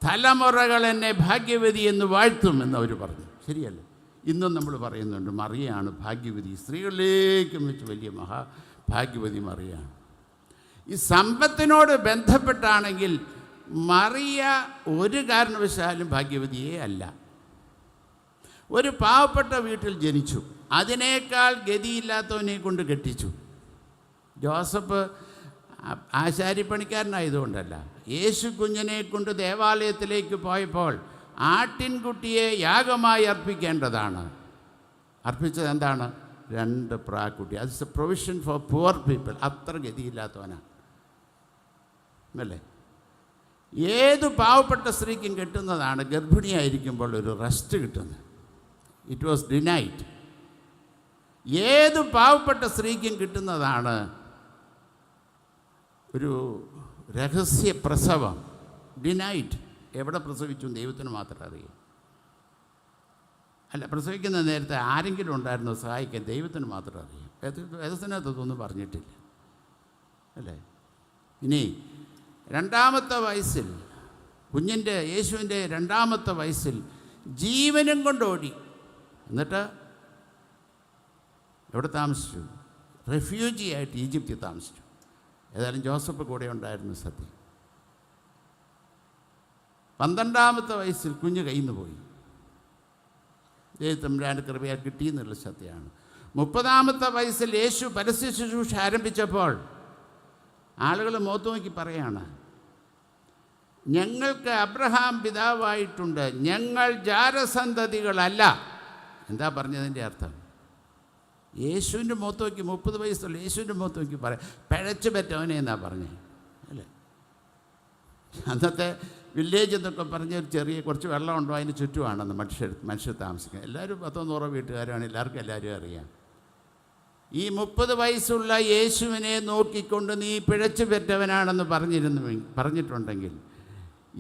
തലമുറകൾ എന്നെ ഭാഗ്യവതി എന്ന് വാഴ്ത്തും എന്നവർ പറഞ്ഞു. ശരിയല്ലേ? ഇന്നും നമ്മൾ പറയുന്നുണ്ട് മറിയയാണ് ഭാഗ്യവതി. സ്ത്രീകളിലേക്കും വെച്ച് വലിയ മഹാഭാഗ്യവതി മറിയാണ്. ഈ സമ്പത്തിനോട് ബന്ധപ്പെട്ടാണെങ്കിൽ മറിയ ഒരു കാരണവശാലും ഭാഗ്യവതിയേ അല്ല. ഒരു പാവപ്പെട്ട വീട്ടിൽ ജനിച്ചു, അതിനേക്കാൾ ഗതിയില്ലാത്തവനെ കൊണ്ട് കെട്ടിച്ചു. ജോസഫ് ആശാരിപ്പണിക്കാരനായതുകൊണ്ടല്ല, യേശു കുഞ്ഞിനെ കൊണ്ട് ദേവാലയത്തിലേക്ക് പോയപ്പോൾ ആട്ടിൻകുട്ടിയെ യാഗമായി അർപ്പിക്കേണ്ടതാണ്. അർപ്പിച്ചത് എന്താണ്? 2 പ്രാക്കുട്ടി. അത് is A provision for poor people. അത്ര ഗതിയില്ലാത്തവനാണ്, അല്ലേ? ഏത് പാവപ്പെട്ട സ്ത്രീക്കും കിട്ടുന്നതാണ് ഗർഭിണിയായിരിക്കുമ്പോൾ ഒരു റെസ്റ്റ് കിട്ടുന്നത്. It was denied. ഏത് പാവപ്പെട്ട സ്ത്രീക്കും കിട്ടുന്നതാണ് ഒരു രഹസ്യ പ്രസവം. ഡിനൈഡ്. എവിടെ പ്രസവിച്ചു ദൈവത്തിന് മാത്രം അറിയാം. അല്ല, പ്രസവിക്കുന്ന നേരത്തെ ആരെങ്കിലും ഉണ്ടായിരുന്നോ സഹായിക്കാൻ? ദൈവത്തിന് മാത്രം അറിയാം. വേദത്തിനകത്തൊന്നും പറഞ്ഞിട്ടില്ല, അല്ലേ? ഇനി 2ാമത്തെ വയസ്സിൽ യേശുവിൻ്റെ 2ാമത്തെ വയസ്സിൽ ജീവനും കൊണ്ടോടി. എന്നിട്ട് എവിടെ താമസിച്ചു? റെഫ്യൂജി ആയിട്ട് ഈജിപ്തിൽ താമസിച്ചു. ഏതായാലും ജോസഫ് കൂടെ ഉണ്ടായിരുന്നു. സത്യം. 12ാമത്തെ വയസ്സിൽ കുഞ്ഞ് കയ്യിൽ നിന്ന് പോയി. തമ്പുരാൻ്റെ കൃപയാൽ കിട്ടിയെന്നുള്ള സത്യമാണ്. 30ാമത്തെ വയസ്സിൽ യേശു പരസ്യ ശുശ്രൂഷ ആരംഭിച്ചപ്പോൾ ആളുകൾ മുഖത്ത് നോക്കി പറയാണ്, ഞങ്ങൾക്ക് അബ്രഹാം പിതാവായിട്ടുണ്ട്, ഞങ്ങൾ ജാരസന്തതികളല്ല. എന്താ പറഞ്ഞതിൻ്റെ അർത്ഥം? യേശുവിൻ്റെ മുഖത്ത് നോക്കി 30 വയസ്സുള്ള യേശുവിൻ്റെ മുഖത്ത് നോക്കി പറയാം, പിഴച്ചു പറ്റവനെ എന്നാ പറഞ്ഞേ അല്ലേ? അന്നത്തെ വില്ലേജ് എന്നൊക്കെ പറഞ്ഞ ഒരു ചെറിയ കുറച്ച് വെള്ളമുണ്ടോ അതിന് ചുറ്റുമാണെന്ന് മനുഷ്യർ താമസിക്കുന്നത്. എല്ലാവരും 100 വീട്ടുകാരാണ്, എല്ലാവരും അറിയാം. ഈ 30 വയസ്സുള്ള യേശുവിനെ നോക്കിക്കൊണ്ട് നീ പിഴച്ചു പറ്റവനാണെന്ന് പറഞ്ഞിട്ടുണ്ടെങ്കിൽ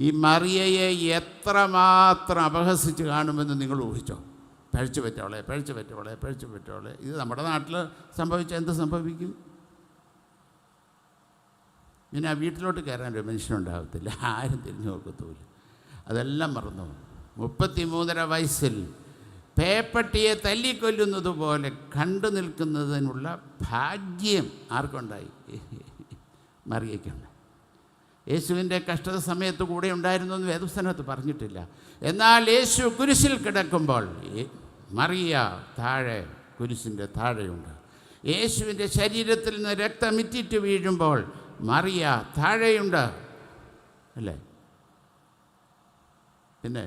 ഈ മറിയയെ എത്രമാത്രം അപഹസിച്ച് കാണുമെന്ന് നിങ്ങൾ ഊഹിച്ചോ? പഴിച്ചു പറ്റവളെ. ഇത് നമ്മുടെ നാട്ടിൽ സംഭവിച്ചാൽ എന്ത് സംഭവിക്കും? പിന്നെ ആ വീട്ടിലോട്ട് കയറാൻ ഒരു മനുഷ്യനുണ്ടാകത്തില്ല, ആരും തിരിഞ്ഞു നോക്കത്തുമില്ല. അതെല്ലാം മറന്നു. 33.5 വയസ്സിൽ പേപ്പട്ടിയെ തല്ലിക്കൊല്ലുന്നത് പോലെ കണ്ടു നിൽക്കുന്നതിനുള്ള ഭാഗ്യം ആർക്കുണ്ടായി? മറിയയ്ക്കുണ്ട്. യേശുവിൻ്റെ കഷ്ടത സമയത്ത് കൂടെ ഉണ്ടായിരുന്നു എന്ന് വേദപുസ്തകത്ത് പറഞ്ഞിട്ടില്ല. എന്നാൽ യേശു കുരിശിൽ കിടക്കുമ്പോൾ മറിയ താഴെ, കുരിശിൻ്റെ താഴെയുണ്ട്. യേശുവിൻ്റെ ശരീരത്തിൽ നിന്ന് രക്തമിറ്റിറ്റ് വീഴുമ്പോൾ മറിയ താഴെയുണ്ട് അല്ലേ? പിന്നെ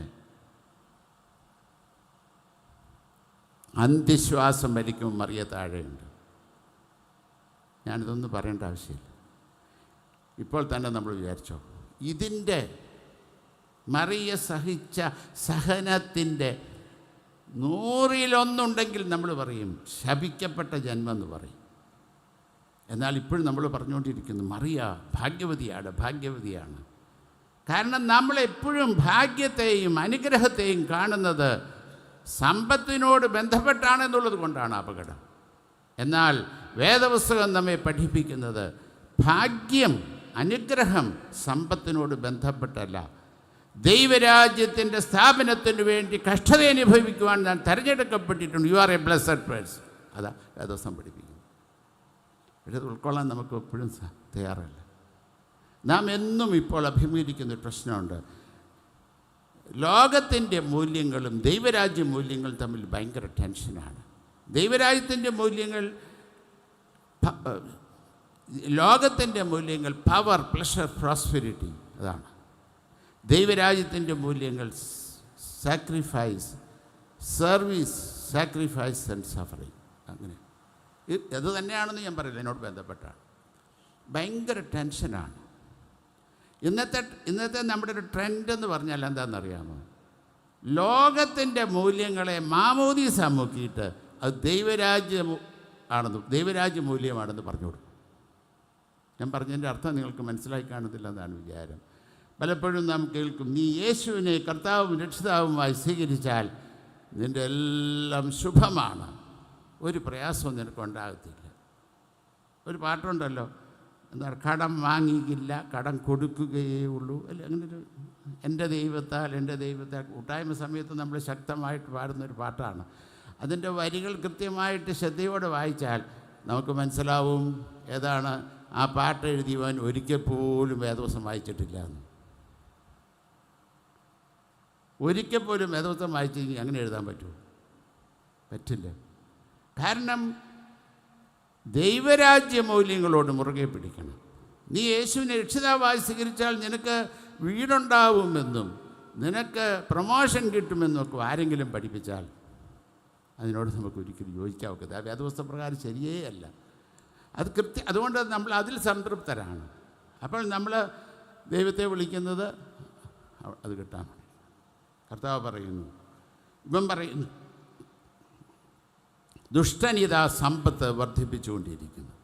അന്ത്യശ്വാസം വലിക്കുമ്പോൾ മറിയ താഴെയുണ്ട്. ഞാനിതൊന്നും പറയേണ്ട ആവശ്യമില്ല. ഇപ്പോൾ തന്നെ നമ്മൾ വിചാരിച്ചോ, ഇതിൻ്റെ മറിയ സഹിച്ച സഹനത്തിൻ്റെ 100-1 നമ്മൾ പറയും ശപിക്കപ്പെട്ട ജന്മം എന്ന് പറയും. എന്നാൽ ഇപ്പോഴും നമ്മൾ പറഞ്ഞുകൊണ്ടിരിക്കുന്നു മറിയ ഭാഗ്യവതിയാണ്. കാരണം നമ്മളെപ്പോഴും ഭാഗ്യത്തെയും അനുഗ്രഹത്തെയും കാണുന്നത് സമ്പത്തിനോട് ബന്ധപ്പെട്ടാണെന്നുള്ളത് കൊണ്ടാണ് അപകടം. എന്നാൽ വേദപുസ്തകം നമ്മെ പഠിപ്പിക്കുന്നത് ഭാഗ്യം, അനുഗ്രഹം സമ്പത്തിനോട് ബന്ധപ്പെട്ടല്ല. ദൈവരാജ്യത്തിൻ്റെ സ്ഥാപനത്തിന് വേണ്ടി കഷ്ടത അനുഭവിക്കുവാൻ ഞാൻ തിരഞ്ഞെടുക്കപ്പെട്ടിട്ടുണ്ട്. You are a blessed person. അതാ വേദപുസ്തകം പഠിപ്പിക്കുന്നു. പക്ഷേ അത് ഉൾക്കൊള്ളാൻ നമുക്ക് എപ്പോഴും തയ്യാറല്ല. നാം എന്നും ഇപ്പോൾ അഭിമുഖീകരിക്കുന്നൊരു പ്രശ്നമുണ്ട്. ലോകത്തിൻ്റെ മൂല്യങ്ങളും ദൈവരാജ്യ മൂല്യങ്ങളും തമ്മിൽ ഭയങ്കര ടെൻഷനാണ്. ദൈവരാജ്യത്തിൻ്റെ മൂല്യങ്ങൾ, ലോകത്തിൻ്റെ മൂല്യങ്ങൾ പവർ, പ്ലഷർ, പ്രോസ്പെരിറ്റി, അതാണ്. ദൈവരാജ്യത്തിൻ്റെ മൂല്യങ്ങൾ sacrifice, service, sacrifice and suffering. അങ്ങനെ അത് തന്നെയാണെന്ന് ഞാൻ പറയില്ല, എന്നോട് ബന്ധപ്പെട്ടാണ്. ഭയങ്കര ടെൻഷനാണ്. ഇന്നത്തെ നമ്മുടെ ഒരു ട്രെൻഡ് എന്ന് പറഞ്ഞാൽ എന്താണെന്നറിയാമോ? ലോകത്തിൻ്റെ മൂല്യങ്ങളെ മാമോദീസ മുക്കിയിട്ട് അത് ദൈവരാജ്യ മൂല്യമാണെന്ന് പറഞ്ഞു കൊടുക്കും. ഞാൻ പറഞ്ഞതിൻ്റെ അർത്ഥം നിങ്ങൾക്ക് മനസ്സിലാക്കി കാണത്തില്ല എന്നാണ് വിചാരം. പലപ്പോഴും നാം കേൾക്കും, നീ യേശുവിനെ കർത്താവും രക്ഷിതാവുമായി സ്വീകരിച്ചാൽ നിൻ്റെ എല്ലാം ശുഭമാണ്, ഒരു പ്രയാസവും നിനക്കുണ്ടാകത്തില്ല. ഒരു പാട്ടുണ്ടല്ലോ, എന്താ, കടം വാങ്ങിക്കില്ല, കടം കൊടുക്കുകയേ ഉള്ളൂ അല്ലേ? അങ്ങനൊരു എൻ്റെ ദൈവത്താൽ കൂട്ടായ്മ സമയത്ത് നമ്മൾ ശക്തമായിട്ട് പാടുന്നൊരു പാട്ടാണ്. അതിൻ്റെ വരികൾ കൃത്യമായിട്ട് ശ്രദ്ധയോടെ വായിച്ചാൽ നമുക്ക് മനസ്സിലാവും ഏതാണ് ആ പാട്ട് എഴുതിയവൻ ഒരിക്കൽ പോലും വേദപുസ്തകം വായിച്ചിട്ടില്ല എന്ന്. ഒരിക്കൽ പോലും വേദപുസ്തകം വായിച്ചെങ്കിൽ അങ്ങനെ എഴുതാൻ പറ്റുമോ? പറ്റില്ല. കാരണം ദൈവരാജ്യ മൂല്യങ്ങളോട് മുറുകെ പിടിക്കണം. നീ യേശുവിനെ രക്ഷിതാവായി സ്വീകരിച്ചാൽ നിനക്ക് വീടുണ്ടാവുമെന്നും നിനക്ക് പ്രൊമോഷൻ കിട്ടുമെന്നും ഒക്കെ ആരെങ്കിലും പഠിപ്പിച്ചാൽ അതിനോട് നമുക്ക് ഒരിക്കലും യോജിക്കാൻ ഒക്കത്തില്ല. ആ വേദപുസ്തക പ്രകാരം ശരിയേ അല്ല. അതുകൊണ്ട് നമ്മൾ അതിൽ സംതൃപ്തരാണ്. അപ്പോൾ നമ്മൾ ദൈവത്തെ വിളിക്കുന്നത് അത് കിട്ടാൻ. കർത്താവ് പറയുന്നു, ഇവൻ പറയുന്നു, ദുഷ്ടനിതാ സമ്പത്ത് വർദ്ധിപ്പിച്ചുകൊണ്ടിരിക്കുന്നു.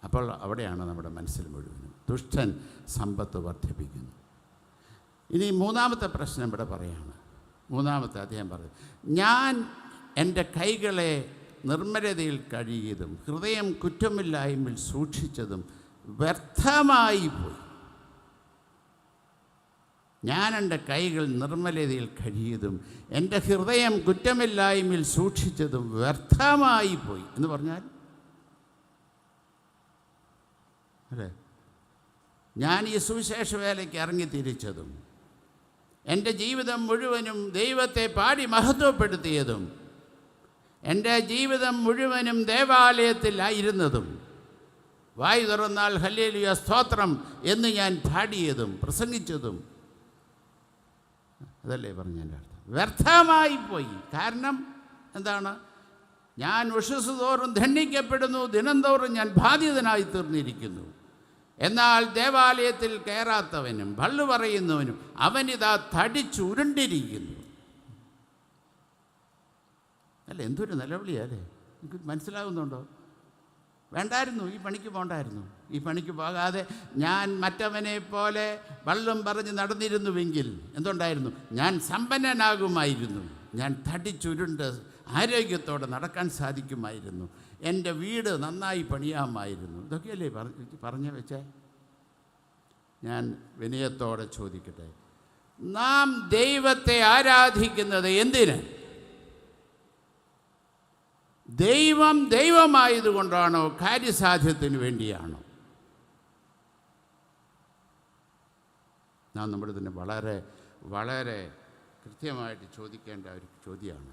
അപ്പോൾ അവിടെയാണ് നമ്മുടെ മനസ്സിൽ മുഴുവനും. ദുഷ്ടൻ സമ്പത്ത് വർദ്ധിപ്പിക്കുന്നു. ഇനി 3-ാമത്തെ പ്രശ്നം ഇവിടെ പറയാണ്. 3-ാമത്തെ അദ്ദേഹം പറയും, ഞാൻ എൻ്റെ കൈകളെ നിർമ്മലതയിൽ കഴുകിയതും ഹൃദയം കുറ്റമില്ലായ്മയിൽ സൂക്ഷിച്ചതും വ്യർത്ഥമായി പോയി. ഞാൻ എൻ്റെ കൈകൾ നിർമ്മലതയിൽ കഴിയതും എൻ്റെ ഹൃദയം കുറ്റമില്ലായ്മയിൽ സൂക്ഷിച്ചതും വ്യർത്ഥമായി പോയി എന്ന് പറഞ്ഞാൽ അല്ലേ, ഞാൻ ഈ സുവിശേഷ വേലയ്ക്ക് ഇറങ്ങിത്തിരിച്ചതും എൻ്റെ ജീവിതം മുഴുവനും ദൈവത്തെ പാടി മഹത്വപ്പെടുത്തിയതും എൻ്റെ ജീവിതം മുഴുവനും ദേവാലയത്തിലായിരുന്നതും വായു തുറന്നാൽ ഹല്ലേലൂയ സ്തോത്രം എന്ന് ഞാൻ പാടിയതും പ്രസംഗിച്ചതും അതല്ലേ പറഞ്ഞതിൻ്റെ അർത്ഥം. വ്യർത്ഥമായി പോയി. കാരണം എന്താണ്? ഞാൻ ഉഷസ് തോറും ധന്യപ്പെടുന്നു, ദിനംതോറും ഞാൻ ബാധിതനായി തീർന്നിരിക്കുന്നു. എന്നാൽ ദേവാലയത്തിൽ കയറാത്തവനും ഭള്ളു പറയുന്നവനും അവനിതാ തടിച്ചുരുണ്ടിരിക്കുന്നു. അല്ല, എന്തൊരു നിലവിളിയല്ലേ? എനിക്ക് മനസ്സിലാകുന്നുണ്ടോ? വേണ്ടായിരുന്നു, ഈ പണിക്ക് പോകണ്ടായിരുന്നു. ഈ പണിക്ക് പോകാതെ ഞാൻ മറ്റവനെ പോലെ വള്ളം പറഞ്ഞ് നടന്നിരുന്നുവെങ്കിൽ എന്തുണ്ടായിരുന്നു? ഞാൻ സമ്പന്നനാകുമായിരുന്നു. ഞാൻ തടിച്ചുരുണ്ട് ആരോഗ്യത്തോടെ നടക്കാൻ സാധിക്കുമായിരുന്നു. എൻ്റെ വീട് നന്നായി പണിയാമായിരുന്നു. ഇതൊക്കെയല്ലേ പറഞ്ഞു വെച്ചേ? ഞാൻ വിനയത്തോടെ ചോദിക്കട്ടെ, നാം ദൈവത്തെ ആരാധിക്കുന്നത് എന്തിന്? ദൈവം ദൈവമായതുകൊണ്ടാണോ കാര്യസാധ്യത്തിന് വേണ്ടിയാണോ? നാം നമ്മുടെ തന്നെ വളരെ വളരെ കൃത്യമായിട്ട് ചോദിക്കേണ്ട ഒരു ചോദ്യമാണ്.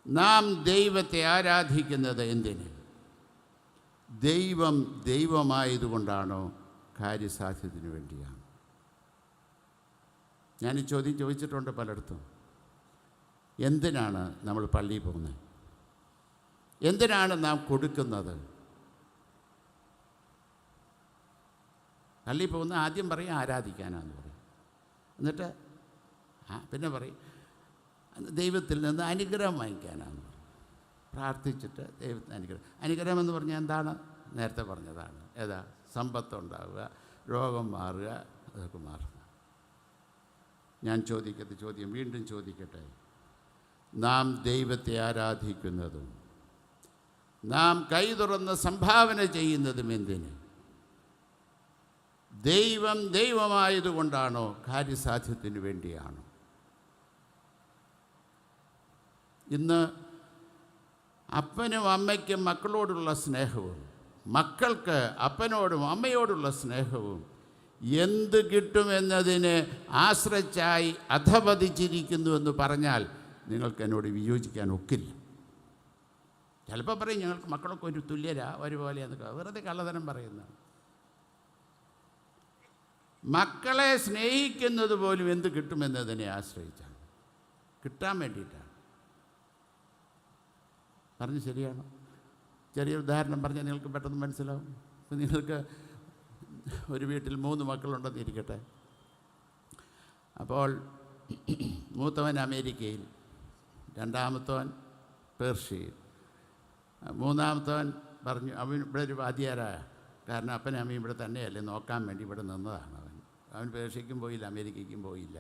നാം ദൈവത്തെ ആരാധിക്കുന്നത് എന്തിന്? ദൈവം ദൈവമായതുകൊണ്ടാണോ കാര്യസാധ്യത്തിന് വേണ്ടിയാണോ? ഞാൻ ഈ ചോദ്യം ചോദിച്ചിട്ടുണ്ട് പലയിടത്തും. എന്തിനാണ് നമ്മൾ പള്ളിയിൽ പോകുന്നത്? എന്തിനാണ് നാം കൊടുക്കുന്നത്? പള്ളിയിൽ പോകുന്ന ആദ്യം പറയും ആരാധിക്കാനാന്ന് പറയും. എന്നിട്ട് പിന്നെ പറയും ദൈവത്തിൽ നിന്ന് അനുഗ്രഹം വാങ്ങിക്കാനാന്ന് പറയും. പ്രാർത്ഥിച്ചിട്ട് ദൈവത്തിന് അനുഗ്രഹം എന്ന് പറഞ്ഞാൽ എന്താണ്? നേരത്തെ പറഞ്ഞതാണ്. ഏതാ? സമ്പത്തുണ്ടാവുക, രോഗം മാറുക, അതൊക്കെ മാറുക. ഞാൻ ചോദിക്കട്ടെ ചോദ്യം വീണ്ടും ചോദിക്കട്ടെ, നാം ദൈവത്തെ ആരാധിക്കുന്നതും നാം കൈ തുറന്ന് സംഭാവന ചെയ്യുന്നതും എന്തിന്? ദൈവം ദൈവമായതുകൊണ്ടാണോ കാര്യസാധ്യത്തിന് വേണ്ടിയാണോ? ഇന്ന് അപ്പനും അമ്മയ്ക്കും മക്കളോടുള്ള സ്നേഹവും മക്കൾക്ക് അപ്പനോടും അമ്മയോടുള്ള സ്നേഹവും എന്ത് കിട്ടുമെന്നതിനെ ആശ്രയിച്ചായി അധപതിച്ചിരിക്കുന്നുവെന്ന് പറഞ്ഞാൽ നിങ്ങൾക്ക് എന്നോട് വിയോജിക്കാൻ ഒക്കില്ല. ചിലപ്പോൾ പറയും ഞങ്ങൾക്ക് മക്കളൊക്കെ ഒരു തുല്യരാ ഒരുപോലെയെന്നൊക്കെ. വെറുതെ കള്ളതരം പറയുന്നതാണ്. മക്കളെ സ്നേഹിക്കുന്നത് പോലും എന്ത് കിട്ടുമെന്നതിനെ ആശ്രയിച്ചാണ്, കിട്ടാൻ വേണ്ടിയിട്ടാണ്. പറഞ്ഞ് ശരിയാണോ? ചെറിയ ഉദാഹരണം പറഞ്ഞാൽ നിങ്ങൾക്ക് പെട്ടെന്ന് മനസ്സിലാവും. ഇപ്പം നിങ്ങൾക്ക് ഒരു വീട്ടിൽ 3 മക്കളുണ്ടെന്നിരിക്കട്ടെ. അപ്പോൾ മൂത്തവൻ അമേരിക്കയിൽ, രണ്ടാമത്തവൻ പേർഷ്യയിൽ, മൂന്നാമത്തവൻ പറഞ്ഞു അവൻ ഇവിടെ ഒരു വാദ്യാരായ കാരണം അപ്പനും അമ്മയും ഇവിടെ തന്നെയല്ലേ നോക്കാൻ വേണ്ടി ഇവിടെ നിന്നതാണ്. അവൻ പേർഷ്യയ്ക്കും പോയില്ല, അമേരിക്കയ്ക്കും പോയില്ല.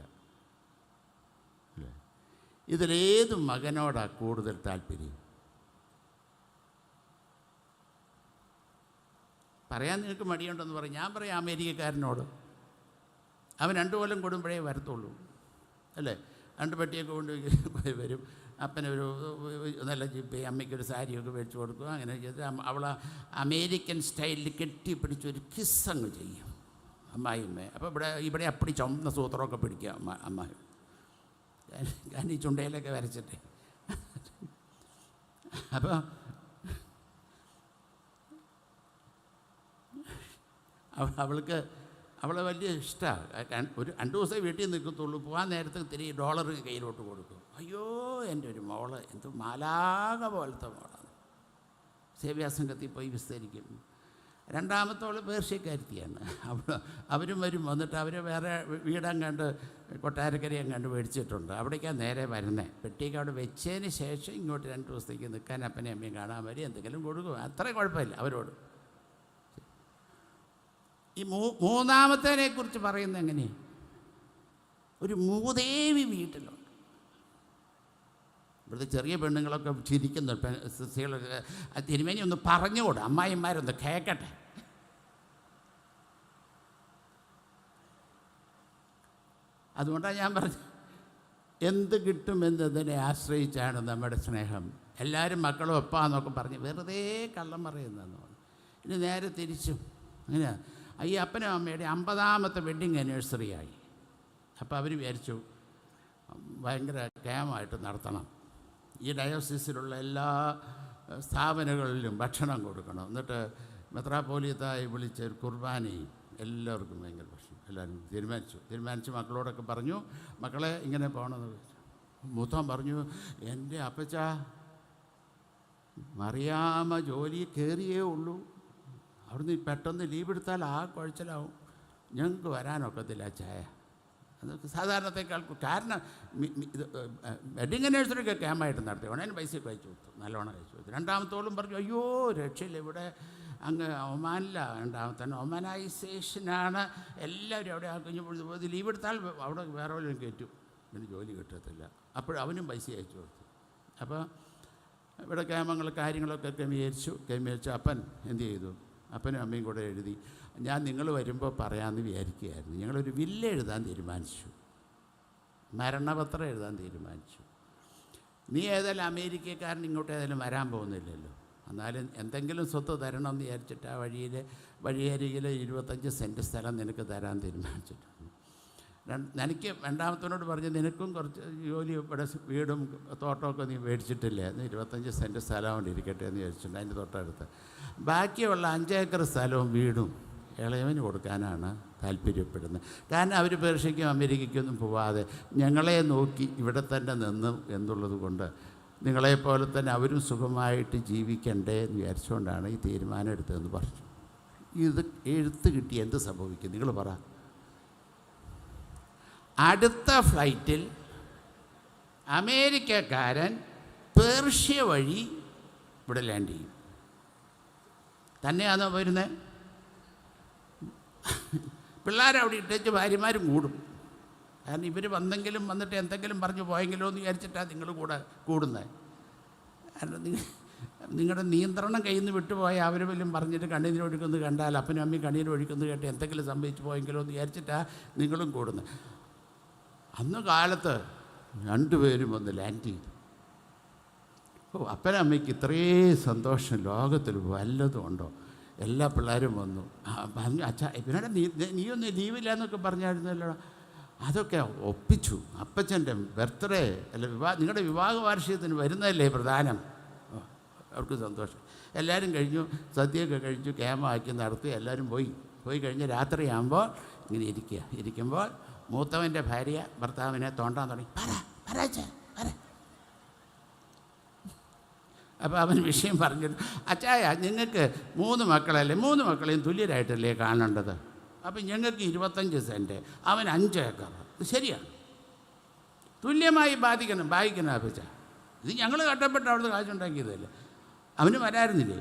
അല്ലേ? ഇതിലേത് മകനോടാണ് കൂടുതൽ താല്പര്യം? പറയാൻ നിങ്ങൾക്ക് മടിയുണ്ടെന്ന് പറയും. ഞാൻ പറയാം അമേരിക്കക്കാരനോട്. അവൻ 2 കൊല്ലം കൂടുമ്പോഴേ വരത്തുള്ളൂ. അല്ലേ? 2 പെട്ടിയൊക്കെ കൊണ്ട് വരും. അപ്പനൊരു നല്ല ജിപ്പി, അമ്മയ്ക്കൊരു സാരിയൊക്കെ മേടിച്ച് കൊടുക്കും. അങ്ങനെ ചെയ്ത് അവൾ അമേരിക്കൻ സ്റ്റൈലിൽ കെട്ടിപ്പിടിച്ചൊരു കിസ്സങ്ങ് ചെയ്യും അമ്മായിമ്മേ. അപ്പോൾ ഇവിടെ അപ്പടി ചുമന്ന സൂത്രമൊക്കെ പിടിക്കുക അമ്മായി. ഞാൻ ഈ ചുണ്ടയിലൊക്കെ വരച്ചിട്ട്. അപ്പോൾ അവളെ വലിയ ഇഷ്ടമാണ്. ഒരു 2 ദിവസമേ വീട്ടിൽ നിൽക്കത്തുള്ളൂ. പോകാൻ നേരത്തെ $3 കയ്യിലോട്ട് കൊടുക്കും. അയ്യോ എൻ്റെ ഒരു മോള് എന്ത് മാലാക പോലത്തെ മോളാണ്. സേവ്യാസംഘത്തിൽ പോയി വിസ്തരിക്കും. രണ്ടാമത്തോള് പേർഷ്യക്കാരുത്തിയാണ്. അവരും വരും. വന്നിട്ട് അവർ വേറെ വീടങ്ങാണ്ട് കൊട്ടാരക്കരയും കണ്ട് മേടിച്ചിട്ടുണ്ട്. അവിടേക്കാണ് നേരെ വരുന്നത്. പെട്ടിയൊക്കെ അവിടെ വെച്ചതിന് ശേഷം ഇങ്ങോട്ട് 2 ദിവസത്തേക്ക് നിൽക്കാൻ അപ്പനെയും അമ്മയും കാണാൻ വരും. എന്തെങ്കിലും കൊടുക്കും. അത്ര കുഴപ്പമില്ല അവരോട്. ഈ മൂന്നാമത്തേനെ കുറിച്ച് പറയുന്നത് എങ്ങനെ? ഒരു മൂദേവി വീട്ടിലുണ്ട്. ഇവിടുത്തെ ചെറിയ പെണ്ണുങ്ങളൊക്കെ ചിരിക്കുന്നു. സ്ത്രീകളൊക്കെ തിരുമേനി ഒന്ന് പറഞ്ഞുകൂടെ, അമ്മായിമാരൊന്ന് കേൾക്കട്ടെ. അതുകൊണ്ടാണ് ഞാൻ പറഞ്ഞത്, എന്ത് കിട്ടുമെന്നതിനെ ആശ്രയിച്ചാണ് നമ്മുടെ സ്നേഹം. എല്ലാവരും മക്കളും ഒപ്പാന്നൊക്കെ പറഞ്ഞ് വെറുതെ കള്ളം പറയുന്നതെന്ന് പറഞ്ഞു. ഇനി നേരെ തിരിച്ചും അങ്ങനെയാണ്. ഈ അപ്പനും അമ്മയുടെ 50ാമത്തെ വെഡ്ഡിങ് ആനിവേഴ്സറി ആയി. അപ്പോൾ അവർ വിചാരിച്ചു ഭയങ്കര ക്യാമായിട്ട് നടത്തണം. ഈ ഡയോസിസിലുള്ള എല്ലാ സ്ഥാപനങ്ങളിലും ഭക്ഷണം കൊടുക്കണം. എന്നിട്ട് മെത്രാപ്പോലീത്തായി വിളിച്ച ഒരു കുർബാനയും എല്ലാവർക്കും ഭയങ്കര പ്രശ്നം. എല്ലാവരും തീരുമാനിച്ചു മക്കളോടൊക്കെ പറഞ്ഞു, മക്കളെ ഇങ്ങനെ പോകണമെന്ന് ചോദിച്ചു. മൂത്തം പറഞ്ഞു, എൻ്റെ അപ്പച്ച മറിയാമ്മ ജോലി കയറിയേ ഉള്ളൂ, അവിടുന്ന് പെട്ടെന്ന് ലീവ് എടുത്താൽ ആ കുഴച്ചിലാവും, ഞങ്ങൾക്ക് വരാനൊക്കത്തില്ല ചായ. അതൊക്കെ സാധാരണത്തേക്കാൾ കാരണം ഇത് വെഡിങ് ആനിവേഴ്സറിയൊക്കെ ക്യാമ്പായിട്ട് നടത്തി. ഉടനെ പൈസയൊക്കെ അയച്ചു കൊടുത്തു, നല്ലോണം അയച്ചു കൊടുത്തു. രണ്ടാമത്തോളം പറഞ്ഞു, അയ്യോ രക്ഷയില്ല, ഇവിടെ അങ്ങ് ഒമാനില്ല. രണ്ടാമത്തെ ഒമാനൈസേഷനാണ്, എല്ലാവരും അവിടെ ആക്കുമ്പോൾ ലീവ് എടുത്താൽ അവിടെ വേറെ വല്ലതും കയറ്റും, പിന്നെ ജോലി കിട്ടത്തില്ല. അപ്പോഴവനും പൈസ അയച്ചു കൊടുത്തു. അപ്പോൾ ഇവിടെ കാര്യങ്ങളൊക്കെ ക്രമീകരിച്ചു. അപ്പൻ എന്ത് ചെയ്തു? അപ്പനും അമ്മയും കൂടെ എഴുതി, ഞാൻ നിങ്ങൾ വരുമ്പോൾ പറയാമെന്ന് വിചാരിക്കുകയായിരുന്നു. ഞങ്ങളൊരു വില്ല എഴുതാൻ തീരുമാനിച്ചു, മരണപത്രം എഴുതാൻ തീരുമാനിച്ചു. നീ ഏതായാലും അമേരിക്കക്കാരൻ ഇങ്ങോട്ട് ഏതായാലും വരാൻ പോകുന്നില്ലല്ലോ, എന്നാലും എന്തെങ്കിലും സ്വത്ത് തരണമെന്ന് വിചാരിച്ചിട്ട് ആ വഴിയരികിൽ 25 സെൻറ്റ് സ്ഥലം നിനക്ക് തരാൻ തീരുമാനിച്ചിട്ടുണ്ട്. എനിക്ക് രണ്ടാമത്തവനോട് പറഞ്ഞ്, നിനക്കും കുറച്ച് ജോലി ഇവിടെ വീടും തോട്ടമൊക്കെ നീ മേടിച്ചിട്ടില്ലേ, 25 സെൻറ്റ് സ്ഥലം കൊണ്ട് ഇരിക്കട്ടെ എന്ന് വിചാരിച്ചിട്ടുണ്ട്. അതിൻ്റെ തൊട്ടടുത്ത് ബാക്കിയുള്ള 5 ഏക്കർ സ്ഥലവും വീടും ഇളയവന് കൊടുക്കാനാണ് താല്പര്യപ്പെടുന്നത്. കാരണം അവർ പേർഷ്യയ്ക്കും അമേരിക്കയ്ക്കൊന്നും പോവാതെ ഞങ്ങളെ നോക്കി ഇവിടെ തന്നെ നിന്ന് എന്നുള്ളത് കൊണ്ട് നിങ്ങളെപ്പോലെ തന്നെ അവരും സുഖമായിട്ട് ജീവിക്കണ്ടേ എന്ന് വിചാരിച്ചുകൊണ്ടാണ് ഈ തീരുമാനം എടുത്തതെന്ന് പറഞ്ഞു. ഇത് എഴുത്ത് കിട്ടി എന്ത് സംഭവിക്കും നിങ്ങൾ പറ? അടുത്ത ഫ്ലൈറ്റിൽ അമേരിക്കക്കാരൻ പേർഷ്യ വഴി ഇവിടെ ലാൻഡ് ചെയ്യും. തന്നെയാണോ വരുന്നത്? പിള്ളേരവിടെ ഇട്ടേച്ച് ഭാര്യമാരും കൂടും. കാരണം ഇവർ വന്നിട്ട് എന്തെങ്കിലും പറഞ്ഞു പോയെങ്കിലോ എന്ന് വിചാരിച്ചിട്ടാണ് നിങ്ങൾ കൂടുന്നത്. കാരണം നിങ്ങളുടെ നിയന്ത്രണം കയ്യിൽ നിന്ന് വിട്ടുപോയ അവർ വല്ലതും പറഞ്ഞിട്ട് കണ്ണീര് ഒഴുക്കുന്നത് കണ്ടാൽ, അപ്പനും അമ്മയും കണ്ണീര് ഒഴുക്കുന്നത് കേട്ട് എന്തെങ്കിലും സംഭവിച്ചു പോയെങ്കിലോ എന്ന് വിചാരിച്ചിട്ടാണ് നിങ്ങളും കൂടുന്നത്. അന്ന് കാലത്ത് 2 പേരും വന്ന് ലാൻഡ് ചെയ്തു. അപ്പനമ്മയ്ക്ക് ഇത്രയും സന്തോഷം ലോകത്തിൽ വല്ലതും ഉണ്ടോ? എല്ലാ പിള്ളേരും വന്നു. പറഞ്ഞു, അച്ഛാ പിന്നെ നീയൊന്നും ലീവില്ല എന്നൊക്കെ പറഞ്ഞായിരുന്നല്ലോ. അതൊക്കെ ഒപ്പിച്ചു. അപ്പച്ചൻ്റെ ബർത്ത്ഡേ അല്ല നിങ്ങളുടെ വിവാഹ വാർഷികത്തിന് വരുന്നതല്ലേ പ്രധാനം. അവർക്ക് സന്തോഷം. എല്ലാവരും കഴിഞ്ഞു, സദ്യയൊക്കെ കഴിച്ചു, ക്യാമ്പാക്കി നടത്തി എല്ലാവരും പോയി കഴിഞ്ഞ് രാത്രിയാകുമ്പോൾ ഇങ്ങനെ ഇരിക്കുമ്പോൾ മൂത്തവൻ്റെ ഭാര്യ ഭർത്താവിനെ തോണ്ടാൻ തുടങ്ങി. അപ്പോൾ അവൻ വിഷയം പറഞ്ഞിട്ട്, അച്ചായ നിങ്ങൾക്ക് 3 മക്കളല്ലേ, 3 മക്കളെയും തുല്യരായിട്ടല്ലേ കാണേണ്ടത്. അപ്പം ഞങ്ങൾക്ക് 25 സെൻറ്റ്, അവൻ 5 ഏക്കർ. ഇത് ശരിയാണ്, തുല്യമായി ബാധിക്കണം അപ്പച്ച. ഇത് ഞങ്ങൾ കഷ്ടപ്പെട്ട് അവിടുന്ന് കാശുണ്ടാക്കിയതല്ലേ, അവന് വരായിരുന്നില്ലേ?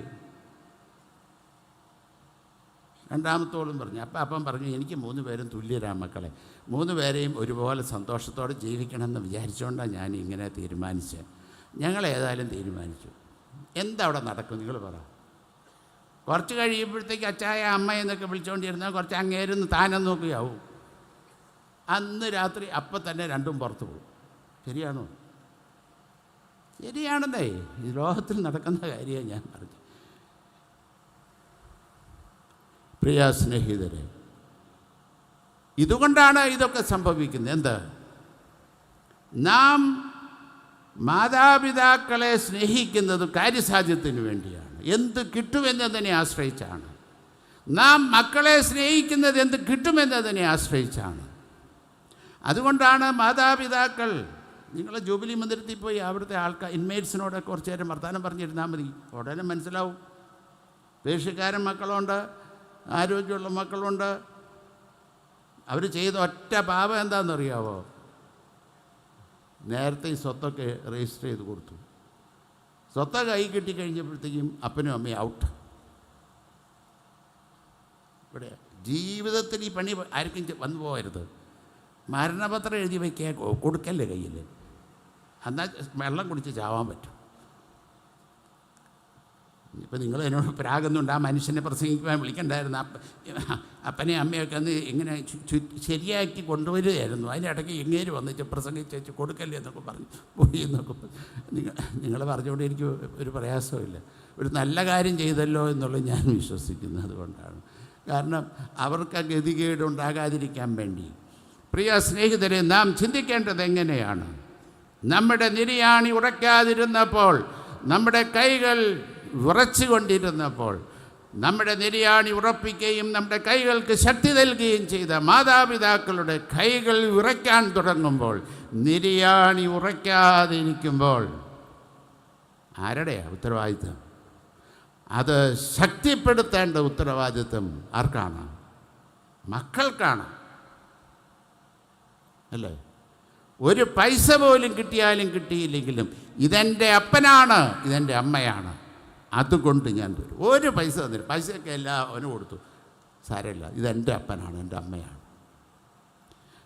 രണ്ടാമത്തോളം പറഞ്ഞു. അപ്പം പറഞ്ഞു, എനിക്ക് 3 പേരും തുല്യരാ മക്കളെ, 3 പേരെയും ഒരുപോലെ സന്തോഷത്തോടെ ജീവിക്കണമെന്ന് വിചാരിച്ചുകൊണ്ടാണ് ഞാൻ ഇങ്ങനെ തീരുമാനിച്ചത്. ഞങ്ങളേതായാലും തീരുമാനിച്ചു. എന്തവിടെ നടക്കും നിങ്ങൾ പറ? കുറച്ച് കഴിയുമ്പോഴത്തേക്ക് അച്ചായ അമ്മ എന്നൊക്കെ വിളിച്ചുകൊണ്ടിരുന്നാൽ കുറച്ച് അങ്ങേരുന്ന് താനെന്ന് നോക്കുകയാവും. അന്ന് രാത്രി അപ്പം തന്നെ 2ഉം പുറത്ത് പോകും. ശരിയാണോ? ശരിയാണെന്നേ, ഈ ലോകത്തിൽ നടക്കുന്ന കാര്യമാണ് ഞാൻ പറഞ്ഞു. പ്രിയ സ്നേഹിതരെ, ഇതുകൊണ്ടാണ് ഇതൊക്കെ സംഭവിക്കുന്നത്. എന്ത്? നാം മാതാപിതാക്കളെ സ്നേഹിക്കുന്നത് കാര്യസാധ്യത്തിന് വേണ്ടിയാണ്, എന്ത് കിട്ടുമെന്നതിനെ ആശ്രയിച്ചാണ്. നാം മക്കളെ സ്നേഹിക്കുന്നത് എന്ത് കിട്ടുമെന്നതിനെ ആശ്രയിച്ചാണ്. അതുകൊണ്ടാണ് മാതാപിതാക്കൾ, നിങ്ങൾ ജൂബിലി മന്ദിരത്തിൽ പോയി അവിടുത്തെ ഇൻമേറ്റ്സിനോടൊക്കെ കുറച്ച് നേരം വർത്തമാനം പറഞ്ഞിരുന്നാൽ മതി, ഉടനെ മനസ്സിലാവും. പേർഷ്യക്കാരൻ മക്കളുണ്ട്, ആരോഗ്യമുള്ള മക്കളുണ്ട്. അവർ ചെയ്ത ഒറ്റ പാപം എന്താണെന്നറിയാവോ? നേരത്തെ ഈ സ്വത്തൊക്കെ രജിസ്റ്റർ ചെയ്ത് കൊടുത്തു. സ്വത്ത് കൈ കിട്ടിക്കഴിഞ്ഞപ്പോഴത്തേക്കും അപ്പനും അമ്മയും ഔട്ട്. ഇവിടെ ജീവിതത്തിൽ ഈ പണി ആർക്കും വന്നു പോകരുത്. മരണപത്രം എഴുതി വയ്ക്കുക, കൊടുക്കല്ലേ കയ്യിൽ, എന്നാൽ വെള്ളം കുടിച്ച് ചാവാൻ പറ്റും. ഇപ്പം നിങ്ങൾ എന്നോട് പ്രാകുന്നുണ്ട്, ആ മനുഷ്യനെ പ്രസംഗിക്കുവാൻ വിളിക്കണ്ടായിരുന്നു, അപ്പനെ അമ്മയൊക്കെ അന്ന് ഇങ്ങനെ ശരിയാക്കി കൊണ്ടുവരികയായിരുന്നു. അതിനിടയ്ക്ക് ഇങ്ങേര് വന്നിട്ട് പ്രസംഗിച്ചു കൊടുക്കല്ലേ എന്നൊക്കെ പറഞ്ഞു പോയി എന്നൊക്കെ നിങ്ങൾ പറഞ്ഞുകൊണ്ട് എനിക്ക് ഒരു പ്രയാസമില്ല. ഒരു നല്ല കാര്യം ചെയ്തല്ലോ എന്നുള്ളത് ഞാൻ വിശ്വസിക്കുന്നു. അതുകൊണ്ടാണ്, കാരണം അവർക്ക് ആ ഗതികേട് ഉണ്ടാകാതിരിക്കാൻ വേണ്ടി. പ്രിയ സ്നേഹിതരെ, നാം ചിന്തിക്കേണ്ടത് എങ്ങനെയാണ്? നമ്മുടെ നിര്യാണി ഉറയ്ക്കാതിരുന്നപ്പോൾ, നമ്മുടെ കൈകൾ വിറച്ചുകൊണ്ടിരുന്നപ്പോൾ, നമ്മുടെ നിര്യാണി ഉറപ്പിക്കുകയും നമ്മുടെ കൈകൾക്ക് ശക്തി നൽകുകയും ചെയ്ത മാതാപിതാക്കളുടെ കൈകൾ വിറയ്ക്കാൻ തുടങ്ങുമ്പോൾ, നിര്യാണി ഉറയ്ക്കാതിരിക്കുമ്പോൾ ആരുടെയാണ് ഉത്തരവാദിത്വം? അത് ശക്തിപ്പെടുത്തേണ്ട ഉത്തരവാദിത്വം ആർക്കാണ്? മക്കൾക്കാണ്, അല്ലേ? ഒരു പൈസ പോലും കിട്ടിയാലും കിട്ടിയില്ലെങ്കിലും ഇതെൻ്റെ അപ്പനാണ്, ഇതെൻ്റെ അമ്മയാണ്, അതുകൊണ്ട് ഞാൻ തരും. ഒരു പൈസ തന്നില്ല, പൈസയൊക്കെ എല്ലാം അവന് കൊടുത്തു, സാരമില്ല, ഇതെൻ്റെ അപ്പനാണ്, എൻ്റെ അമ്മയാണ്.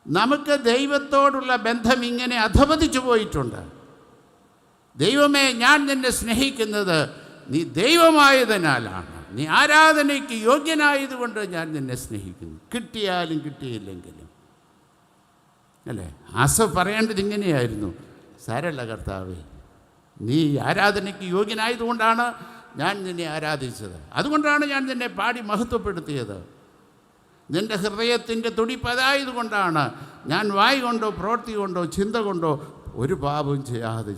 നമുക്ക് ദൈവത്തോടുള്ള ബന്ധം ഇങ്ങനെ അധപതിച്ചു പോയിട്ടുണ്ട്. ദൈവമേ, ഞാൻ നിന്നെ സ്നേഹിക്കുന്നത് നീ ദൈവമായതിനാലാണ്, നീ ആരാധനയ്ക്ക് യോഗ്യനായതുകൊണ്ട് ഞാൻ നിന്നെ സ്നേഹിക്കുന്നു, കിട്ടിയാലും കിട്ടിയില്ലെങ്കിലും, അല്ലേ? ആസഫ് പറയേണ്ടത് ഇങ്ങനെയായിരുന്നു, സാരമില്ല കർത്താവേ, നീ ആരാധനയ്ക്ക് യോഗ്യനായതുകൊണ്ടാണ് ഞാൻ നിന്നെ ആരാധിച്ചത്, അതുകൊണ്ടാണ് ഞാൻ നിന്നെ പാടി മഹത്വപ്പെടുത്തിയത്. നിൻ്റെ ഹൃദയത്തിൻ്റെ തുടിപ്പ് അതായതുകൊണ്ടാണ് ഞാൻ വായ് കൊണ്ടോ പ്രവൃത്തി കൊണ്ടോ ചിന്ത കൊണ്ടോ ഒരു പാപവും ചെയ്യാതെ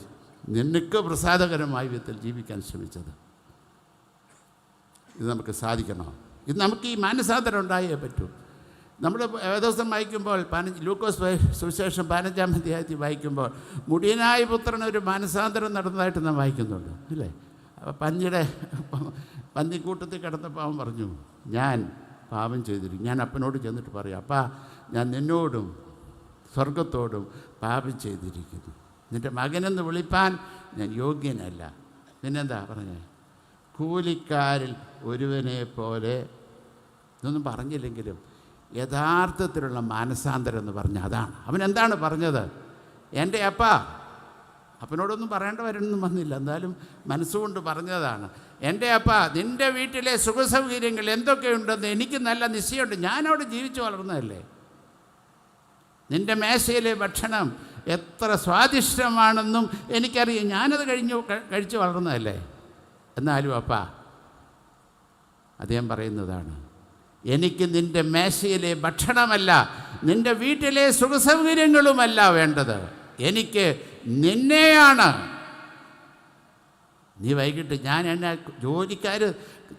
നിനക്ക് പ്രസാദകരമായ വിധത്തിൽ ജീവിക്കാൻ ശ്രമിച്ചത്. ഇത് നമുക്ക് സാധിക്കണം. ഇത് നമുക്ക് ഈ മാനസാന്തരം ഉണ്ടായേ പറ്റൂ. നമ്മൾ വേദോസം വായിക്കുമ്പോൾ ലൂക്കോസ് സുവിശേഷം 15-ാം അധ്യായത്തിൽ വായിക്കുമ്പോൾ മുടിയനായ പുത്രന് ഒരു മാനസാന്തരം നടന്നതായിട്ട് നാം വായിക്കുന്നുണ്ട്, അല്ലേ? അപ്പോൾ പന്നിക്കൂട്ടത്തിൽ കിടന്നപ്പോൾ അവൻ പറഞ്ഞു, ഞാൻ പാപം ചെയ്തിരിക്കും. ഞാൻ അപ്പനോട് ചെന്നിട്ട് പറയും, അപ്പാ, ഞാൻ നിന്നോടും സ്വർഗത്തോടും പാപം ചെയ്തിരിക്കുന്നു, നിൻ്റെ മകനെന്ന് വിളിപ്പാൻ ഞാൻ യോഗ്യനല്ല. പിന്നെന്താ പറഞ്ഞേ? കൂലിക്കാരിൽ ഒരുവനെ പോലെ. ഇതൊന്നും പറഞ്ഞില്ലെങ്കിലും യഥാർത്ഥത്തിലുള്ള മാനസാന്തരം എന്ന് പറഞ്ഞാൽ അതാണ്. അവനെന്താണ് പറഞ്ഞത്? എൻ്റെ അപ്പനോടൊന്നും പറയേണ്ട വരണമെന്നും വന്നില്ല, എന്നാലും മനസ്സുകൊണ്ട് പറഞ്ഞതാണ്. എൻ്റെ നിൻ്റെ വീട്ടിലെ സുഖസൗകര്യങ്ങൾ എന്തൊക്കെയുണ്ടെന്ന് എനിക്ക് നല്ല നിശ്ചയമുണ്ട്, ഞാനവിടെ ജീവിച്ചു വളർന്നതല്ലേ. നിൻ്റെ മേശയിലെ ഭക്ഷണം എത്ര സ്വാദിഷ്ടമാണെന്നും എനിക്കറിയാം, ഞാനത് കഴിച്ചു വളർന്നതല്ലേ. എന്നാലും അദ്ദേഹം പറയുന്നതാണ്, എനിക്ക് നിൻ്റെ മേശയിലെ ഭക്ഷണമല്ല, നിൻ്റെ വീട്ടിലെ സുഖസൗകര്യങ്ങളുമല്ല വേണ്ടത്, എനിക്ക് നിന്നെയാണ്. നീ വൈകിട്ട് ഞാൻ എന്നെ ജോലിക്കാർ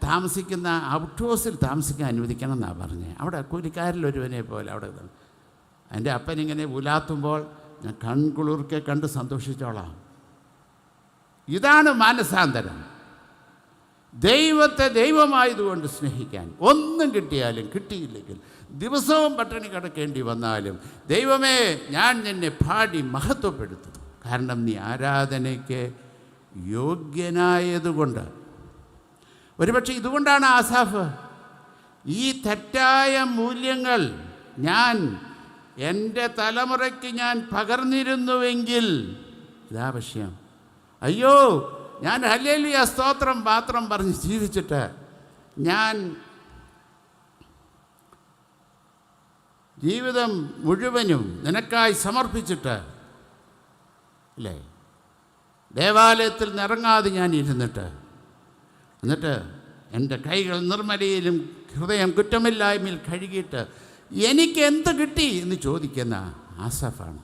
താമസിക്കുന്ന ഔട്ട് ഹൗസിൽ താമസിക്കാൻ അനുവദിക്കണം എന്നാണ് പറഞ്ഞത്. അവിടെ കൂലിക്കാരിലൊരുവനെ പോലെ അവിടെ എൻ്റെ അപ്പനിങ്ങനെ ഉലാത്തുമ്പോൾ ഞാൻ കൺകുളിർക്കെ കണ്ട് സന്തോഷിച്ചോളാം. ഇതാണ് മാനസാന്തരം. ദൈവത്തെ ദൈവമായതുകൊണ്ട് സ്നേഹിക്കാൻ. ഒന്നും കിട്ടിയാലും കിട്ടിയില്ലെങ്കിൽ ദിവസവും പട്ടിണി കിടക്കേണ്ടി വന്നാലും ദൈവമേ, ഞാൻ നിന്നെ പാടി മഹത്വപ്പെടുത്തുന്നു, കാരണം നീ ആരാധനയ്ക്ക് യോഗ്യനായതുകൊണ്ട്. ഒരുപക്ഷെ ഇതുകൊണ്ടാണ് ആസാഫ് ഈ തെറ്റായ മൂല്യങ്ങൾ ഞാൻ എൻ്റെ തലമുറയ്ക്ക് ഞാൻ പകർന്നിരുന്നുവെങ്കിൽ, ഇതാ വിഷയം, അയ്യോ, ഞാൻ ഹല്ലേലൂയ സ്തോത്രം മാത്രം പറഞ്ഞ് ജീവിച്ചിട്ട് ഞാൻ ജീവിതം മുഴുവനും നിനക്കായി സമർപ്പിച്ചിട്ട്, അല്ലേ, ദേവാലയത്തിൽ നിറങ്ങാതെ ഞാൻ ഇരുന്നിട്ട്, എന്നിട്ട് എൻ്റെ കൈകൾ നിർമ്മലയിലും ഹൃദയം കുറ്റമില്ലായ്മയിൽ കഴുകിയിട്ട് എനിക്ക് എന്ത് കിട്ടി എന്ന് ചോദിക്കുന്ന ആസഫാണ്,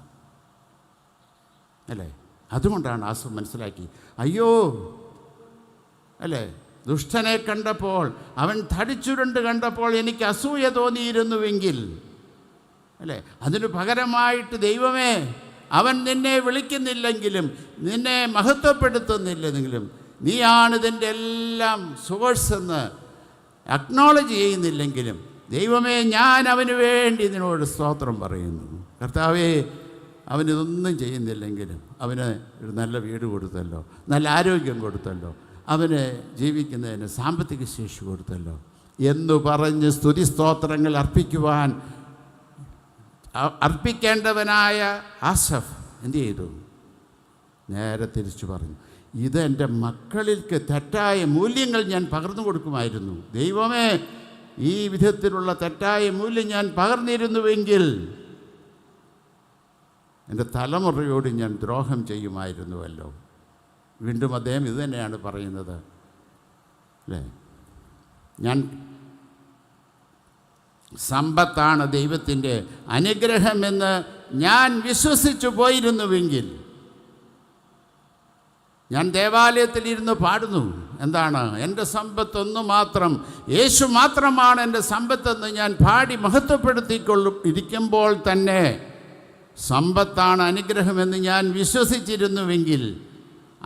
അല്ലേ? അതുകൊണ്ടാണ് ആസഫ് മനസ്സിലാക്കി, അയ്യോ, അല്ലേ, ദുഷ്ടനെ കണ്ടപ്പോൾ, അവൻ തടിച്ചുരുണ്ട് കണ്ടപ്പോൾ എനിക്ക് അസൂയ തോന്നിയിരുന്നുവെങ്കിൽ, അല്ലേ, അതിനു പകരമായിട്ട് ദൈവമേ, അവൻ നിന്നെ വിളിക്കുന്നില്ലെങ്കിലും നിന്നെ മഹത്വപ്പെടുത്തുന്നില്ലെങ്കിലും നീയാണിതിൻ്റെ എല്ലാം സോഴ്സ് എന്ന് അക്നോളജ് ചെയ്യുന്നില്ലെങ്കിലും, ദൈവമേ, ഞാൻ അവന് വേണ്ടി നിന്നോട് സ്തോത്രം പറയുന്നു. കർത്താവേ, അവനിതൊന്നും ചെയ്യുന്നില്ലെങ്കിലും അവന് ഒരു നല്ല വീട് കൊടുത്തല്ലോ, നല്ല ആരോഗ്യം കൊടുത്തല്ലോ, അവന് ജീവിക്കുന്നതിന് സാമ്പത്തിക ശേഷി കൊടുത്തല്ലോ എന്ന് പറഞ്ഞ് സ്തുതി സ്തോത്രങ്ങൾ അർപ്പിക്കേണ്ടവനായ ആസഫ് എന്തു ചെയ്തു? നേരെ തിരിച്ചു പറഞ്ഞു, ഇതെൻ്റെ മക്കളിൽക്ക് തെറ്റായ മൂല്യങ്ങൾ ഞാൻ പകർന്നു കൊടുക്കുമായിരുന്നു. ദൈവമേ, ഈ വിധത്തിലുള്ള തെറ്റായ മൂല്യം ഞാൻ പകർന്നിരുന്നുവെങ്കിൽ എൻ്റെ തലമുറയോട് ഞാൻ ദ്രോഹം ചെയ്യുമായിരുന്നുവല്ലോ. വീണ്ടും അദ്ദേഹം ഇത് തന്നെയാണ് പറയുന്നത്, അല്ലേ? ഞാൻ സമ്പത്താണ് ദൈവത്തിൻ്റെ അനുഗ്രഹമെന്ന് ഞാൻ വിശ്വസിച്ചു പോയിരുന്നുവെങ്കിൽ, ഞാൻ ദേവാലയത്തിലിരുന്ന് പാടുന്നു, എന്താണ്, എൻ്റെ സമ്പത്തൊന്നു മാത്രം, യേശു മാത്രമാണ് എൻ്റെ സമ്പത്തെന്ന് ഞാൻ പാടി ഇരിക്കുമ്പോൾ തന്നെ സമ്പത്താണ് അനുഗ്രഹമെന്ന് ഞാൻ വിശ്വസിച്ചിരുന്നുവെങ്കിൽ,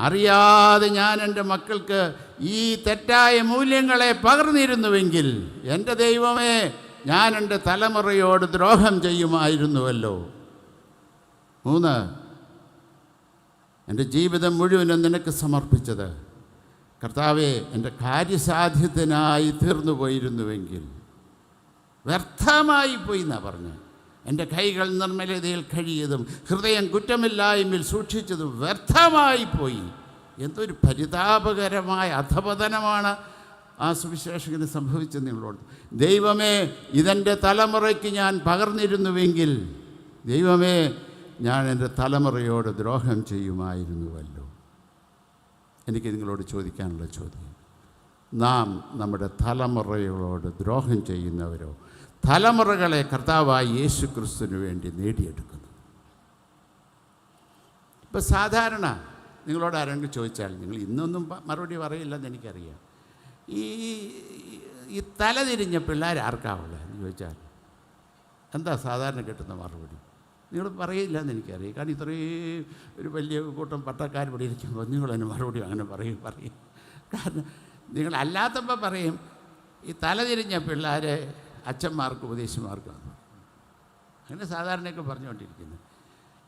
അറിയാതെ ഞാൻ എൻ്റെ മക്കൾക്ക് ഈ തെറ്റായ മൂല്യങ്ങളെ പകർന്നിരുന്നുവെങ്കിൽ, എൻ്റെ ദൈവമേ, ഞാൻ എൻ്റെ തലമുറയോട് ദ്രോഹം ചെയ്യുമായിരുന്നുവല്ലോ. 3, എൻ്റെ ജീവിതം മുഴുവനും നിനക്ക് സമർപ്പിച്ചത് കർത്താവേ എൻ്റെ കാര്യസാധ്യത്തിനായി തീർന്നു പോയിരുന്നുവെങ്കിൽ, വ്യർത്ഥമായി പോയി എന്നാണ് പറഞ്ഞത്. എൻ്റെ കൈകൾ നിർമ്മലതയിൽ കഴിയതും ഹൃദയം കുറ്റമില്ലായ്മയിൽ സൂക്ഷിച്ചതും വ്യർത്ഥമായി പോയി. എന്തൊരു പരിതാപകരമായ അധപതനമാണ് ആ സുവിശേഷകന് സംഭവിച്ചത് നിങ്ങളോട്. ദൈവമേ, ഇതെൻ്റെ തലമുറയ്ക്ക് ഞാൻ പകർന്നിരുന്നുവെങ്കിൽ, ദൈവമേ, ഞാൻ എൻ്റെ തലമുറയോട് ദ്രോഹം ചെയ്യുമായിരുന്നുവല്ലോ. എനിക്ക് നിങ്ങളോട് ചോദിക്കാനുള്ള ചോദ്യം, നാം നമ്മുടെ തലമുറകളോട് ദ്രോഹം ചെയ്യുന്നവരോ തലമുറകളെ കർത്താവായ യേശു ക്രിസ്തുവിന് വേണ്ടി നേടിയെടുക്കുന്നു? ഇപ്പം സാധാരണ നിങ്ങളോട് ആരെങ്കിലും ചോദിച്ചാൽ നിങ്ങൾ ഇന്നൊന്നും മറുപടി പറയില്ലെന്ന് എനിക്കറിയാം. ഈ തലതിരിഞ്ഞ പിള്ളേർ ആർക്കാവുള്ളത് എന്ന് ചോദിച്ചാൽ എന്താ സാധാരണ കിട്ടുന്ന മറുപടി? നിങ്ങൾ പറയില്ല എന്ന് എനിക്കറിയാം. കാരണം ഇത്രയും ഒരു വലിയ കൂട്ടം പട്ടക്കാർ ഇവിടെ ഇരിക്കുമ്പോൾ നിങ്ങളതിന് മറുപടി അങ്ങനെ പറയും. കാരണം നിങ്ങൾ അല്ലാത്തപ്പോൾ പറയും ഈ തലതിരിഞ്ഞ പിള്ളേരെ അച്ഛന്മാർക്കും ഉപദേശിമാർക്കും അങ്ങനെ സാധാരണയൊക്കെ പറഞ്ഞുകൊണ്ടിരിക്കുന്നത്.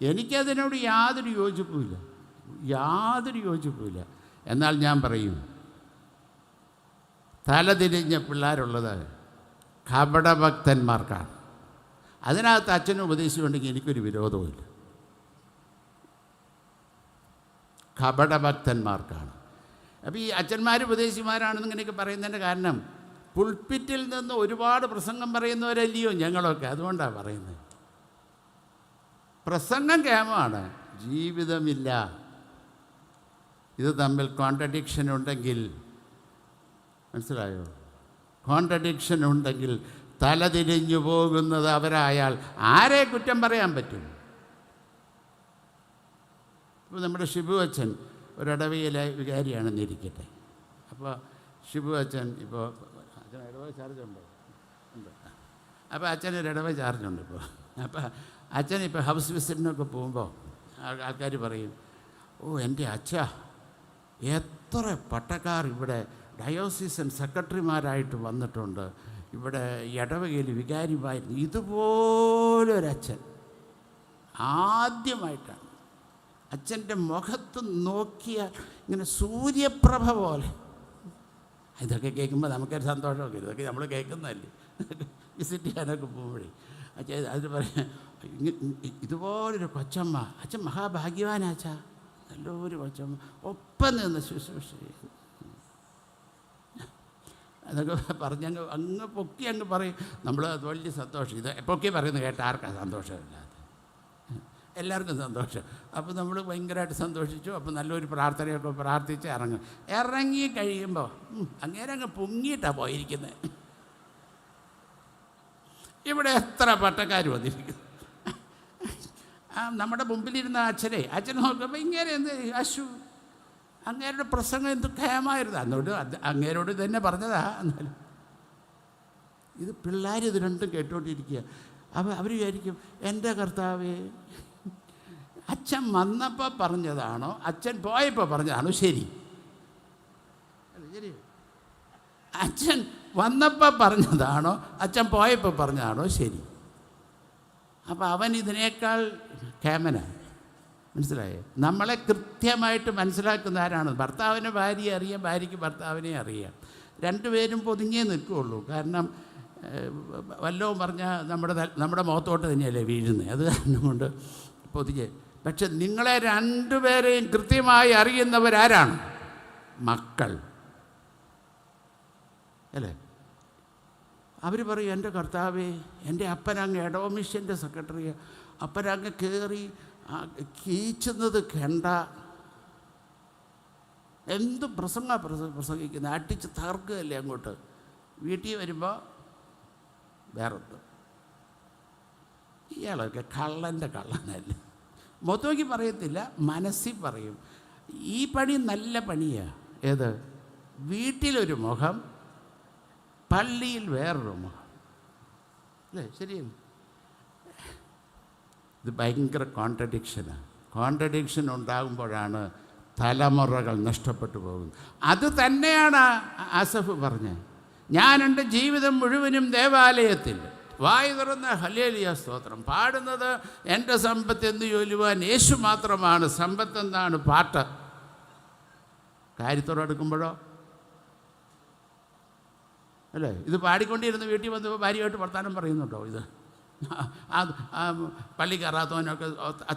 എനിക്കതിനോട് യാതൊരു യോജിപ്പുമില്ല. എന്നാൽ ഞാൻ പറയും, തലതിരിഞ്ഞ പിള്ളേരുള്ളത് കപടഭക്തന്മാർക്കാണ്. അതിനകത്ത് അച്ഛനും ഉപദേശിച്ചുണ്ടെങ്കിൽ എനിക്കൊരു വിരോധവുമില്ല. കപടഭക്തന്മാർക്കാണ്. അപ്പോൾ ഈ അച്ഛന്മാർ ഉപദേശിമാരാണെന്ന് ഇങ്ങനെയൊക്കെ പറയുന്നതിൻ്റെ കാരണം, പുൾപ്പിറ്റിൽ നിന്ന് ഒരുപാട് പ്രസംഗം പറയുന്നവരല്ലയോ ഞങ്ങളൊക്കെ, അതുകൊണ്ടാണ് പറയുന്നത്. പ്രസംഗം കേമമാണ്, ജീവിതമില്ല. ഇത് തമ്മിൽ കോൺട്രഡിക്ഷൻ ഉണ്ടെങ്കിൽ, മനസ്സിലായോ? കോൺട്രഡിക്ഷൻ ഉണ്ടെങ്കിൽ തലതിരിഞ്ഞു പോകുന്നത് അവരായാൽ ആരെ കുറ്റം പറയാൻ പറ്റും? ഇപ്പോൾ നമ്മുടെ ഷിബു അച്ഛൻ ഒരിടവയിലെ വികാരിയാണെന്നിരിക്കട്ടെ. അപ്പോൾ ഷിബു അച്ഛൻ ഇപ്പോൾ അച്ഛൻ ഇടവ ചാർജുണ്ടോ? ഉണ്ട്. അപ്പോൾ അച്ഛനൊരു ഇടവ ചാർജുണ്ട് ഇപ്പോൾ. അപ്പോൾ അച്ഛൻ ഇപ്പോൾ ഹൗസ് വിസിറ്റിനൊക്കെ പോകുമ്പോൾ ആൾക്കാർ പറയും, ഓ എൻ്റെ അച്ഛാ, എത്ര പട്ടക്കാർ ഇവിടെ ഡയോസിസൻ സെക്രട്ടറിമാരായിട്ട് വന്നിട്ടുണ്ട്, ഇവിടെ ഇടവകയിൽ വികാരിമായിരുന്നു. ഇതുപോലൊരച്ഛൻ ആദ്യമായിട്ടാണ്. അച്ഛൻ്റെ മുഖത്ത് നോക്കിയാൽ ഇങ്ങനെ സൂര്യപ്രഭ പോലെ. ഇതൊക്കെ കേൾക്കുമ്പോൾ നമുക്കൊരു സന്തോഷമൊക്കെ, ഇതൊക്കെ നമ്മൾ കേൾക്കുന്നതല്ലേ വിസിറ്റ് ചെയ്യാനൊക്കെ പോകുമ്പോഴേ. അച്ഛൻ അതിന് പറയാം, ഇതുപോലൊരു കൊച്ചമ്മ, അച്ഛൻ മഹാഭാഗ്യവാനാച്ചാ, നല്ലൊരു കൊച്ചമ്മ, ഒപ്പം നിന്ന് ശുശ്രൂഷ ചെയ്തു. അതൊക്കെ പറഞ്ഞങ്ങ് അങ്ങ് പൊക്കി അങ്ങ് പറയും. നമ്മൾ അത് വലിയ സന്തോഷം. ഇത് പൊക്കി പറയുന്നത് കേട്ട ആർക്കാണ് സന്തോഷമില്ലാതെ? എല്ലാവർക്കും സന്തോഷം. അപ്പോൾ നമ്മൾ ഭയങ്കരമായിട്ട് സന്തോഷിച്ചു. അപ്പോൾ നല്ലൊരു പ്രാർത്ഥനയൊക്കെ പ്രാർത്ഥിച്ച് ഇറങ്ങി കഴിയുമ്പോൾ അങ്ങേരെ അങ്ങ് പൊങ്ങിയിട്ടാണ് പോയിരിക്കുന്നത്. ഇവിടെ എത്ര പട്ടക്കാർ വന്നിരിക്കുന്നു. നമ്മുടെ മുമ്പിലിരുന്ന അച്ഛൻ നോക്കുമ്പോൾ ഇങ്ങനെ എന്ത് അശു, അങ്ങേരുടെ പ്രസംഗം എന്ത് ഖേമായിരുന്നു. അന്നോട് അങ്ങേരോട് തന്നെ പറഞ്ഞതാ. എന്നാലും ഇത് പിള്ളേർ ഇത് രണ്ടും കേട്ടുകൊണ്ടിരിക്കുക. അപ്പോൾ അവർ വിചാരിക്കും, എൻ്റെ കർത്താവേ, അച്ഛൻ വന്നപ്പോൾ പറഞ്ഞതാണോ അച്ഛൻ പോയപ്പോൾ പറഞ്ഞതാണോ ശരി? ശരി, അച്ഛൻ വന്നപ്പോൾ പറഞ്ഞതാണോ അച്ഛൻ പോയപ്പോൾ പറഞ്ഞതാണോ ശരി? അപ്പോൾ അവൻ ഇതിനേക്കാൾ ഖേമനാണ്. മനസ്സിലായേ? നമ്മളെ കൃത്യമായിട്ട് മനസ്സിലാക്കുന്ന ആരാണ്? ഭർത്താവിനെ ഭാര്യയെ അറിയാം, ഭാര്യയ്ക്ക് ഭർത്താവിനെ അറിയാം. രണ്ടുപേരും പൊതിഞ്ഞേ നിൽക്കുകയുള്ളൂ. കാരണം വല്ലതും പറഞ്ഞാൽ നമ്മുടെ മുഖത്തോട്ട് തന്നെയല്ലേ വീഴുന്നത്. അത് കാരണം കൊണ്ട് പൊതിഞ്ഞ് പക്ഷെ നിങ്ങളെ രണ്ടുപേരെയും കൃത്യമായി അറിയുന്നവരാരാണ്? മക്കൾ അല്ലേ? അവർ പറയും, എൻ്റെ കർത്താവേ, എൻ്റെ അപ്പനങ്ങ് എഡോമിഷ്യൻ്റെ സെക്രട്ടറി, അപ്പനങ്ങ് കയറി കീച്ചുന്നത് കണ്ട, എന്ത് പ്രസംഗിക്കുന്നത്, അടിച്ച് തകർക്കുകയല്ലേ അങ്ങോട്ട്. വീട്ടിൽ വരുമ്പോൾ വേറൊന്ന്, ഇയാളൊക്കെ കള്ളനല്ലേ. മൊത്തമൊക്കെ പറയത്തില്ല, മനസ്സിൽ പറയും. ഈ പണി നല്ല പണിയാണ്. ഏത്? വീട്ടിലൊരു മുഖം, പള്ളിയിൽ വേറൊരു മുഖം, അല്ലേ? ശരിയല്ലേ? ഇത് ഭയങ്കര കോൺട്രഡിക്ഷനാണ്. കോൺട്രഡിക്ഷൻ ഉണ്ടാകുമ്പോഴാണ് തലമുറകൾ നഷ്ടപ്പെട്ടു പോകുന്നത്. അത് തന്നെയാണ് ആസഫ് പറഞ്ഞത്. ഞാൻ എൻ്റെ ജീവിതം മുഴുവനും ദേവാലയത്തിൽ വായു തുറന്ന ഹല്ലേലൂയ സ്തോത്രം പാടുന്നത് എൻ്റെ സമ്പത്ത് എന്ന് ചൊല്ലുവാൻ യേശു മാത്രമാണ് സമ്പത്തെന്നാണ് പാട്ട്. കാര്യത്തോടെ എടുക്കുമ്പോഴോ അല്ലേ? ഇത് പാടിക്കൊണ്ടിരുന്ന് വീട്ടിൽ വന്ന് ഭാര്യയായിട്ട് വർത്താനം പറയുന്നുണ്ടോ? ഇത് പള്ളി കയറാത്തവനൊക്കെ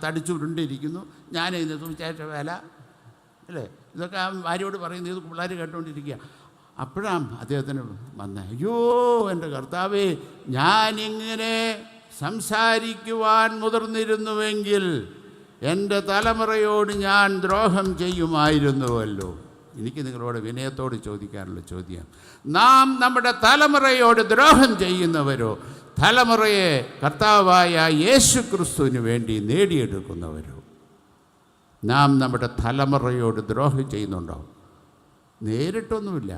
തടിച്ചുകൊണ്ടിരിക്കുന്നു, ഞാൻ ഇതിന് തുണിച്ചാറ്റ വേല അല്ലേ? ഇതൊക്കെ ആ ഭാര്യയോട് പറയുന്നത് ഇത് പിള്ളേർ കേട്ടുകൊണ്ടിരിക്കുക. അപ്പോഴാണ് അദ്ദേഹത്തിന് വന്നത്, അയ്യോ എൻ്റെ കർത്താവേ, ഞാനിങ്ങനെ സംസാരിക്കുവാൻ മുതിർന്നിരുന്നുവെങ്കിൽ എൻ്റെ തലമുറയോട് ഞാൻ ദ്രോഹം ചെയ്യുമായിരുന്നുവല്ലോ. എനിക്ക് നിങ്ങളോട് വിനയത്തോട് ചോദിക്കാനുള്ള ചോദ്യം, നാം നമ്മുടെ തലമുറയോട് ദ്രോഹം ചെയ്യുന്നവരോ തലമുറയെ കർത്താവായ യേശു ക്രിസ്തുവിന് വേണ്ടി നേടിയെടുക്കുന്നവരോ? നാം നമ്മുടെ തലമുറയോട് ദ്രോഹം ചെയ്യുന്നുണ്ടോ? നേരിട്ടൊന്നുമില്ല,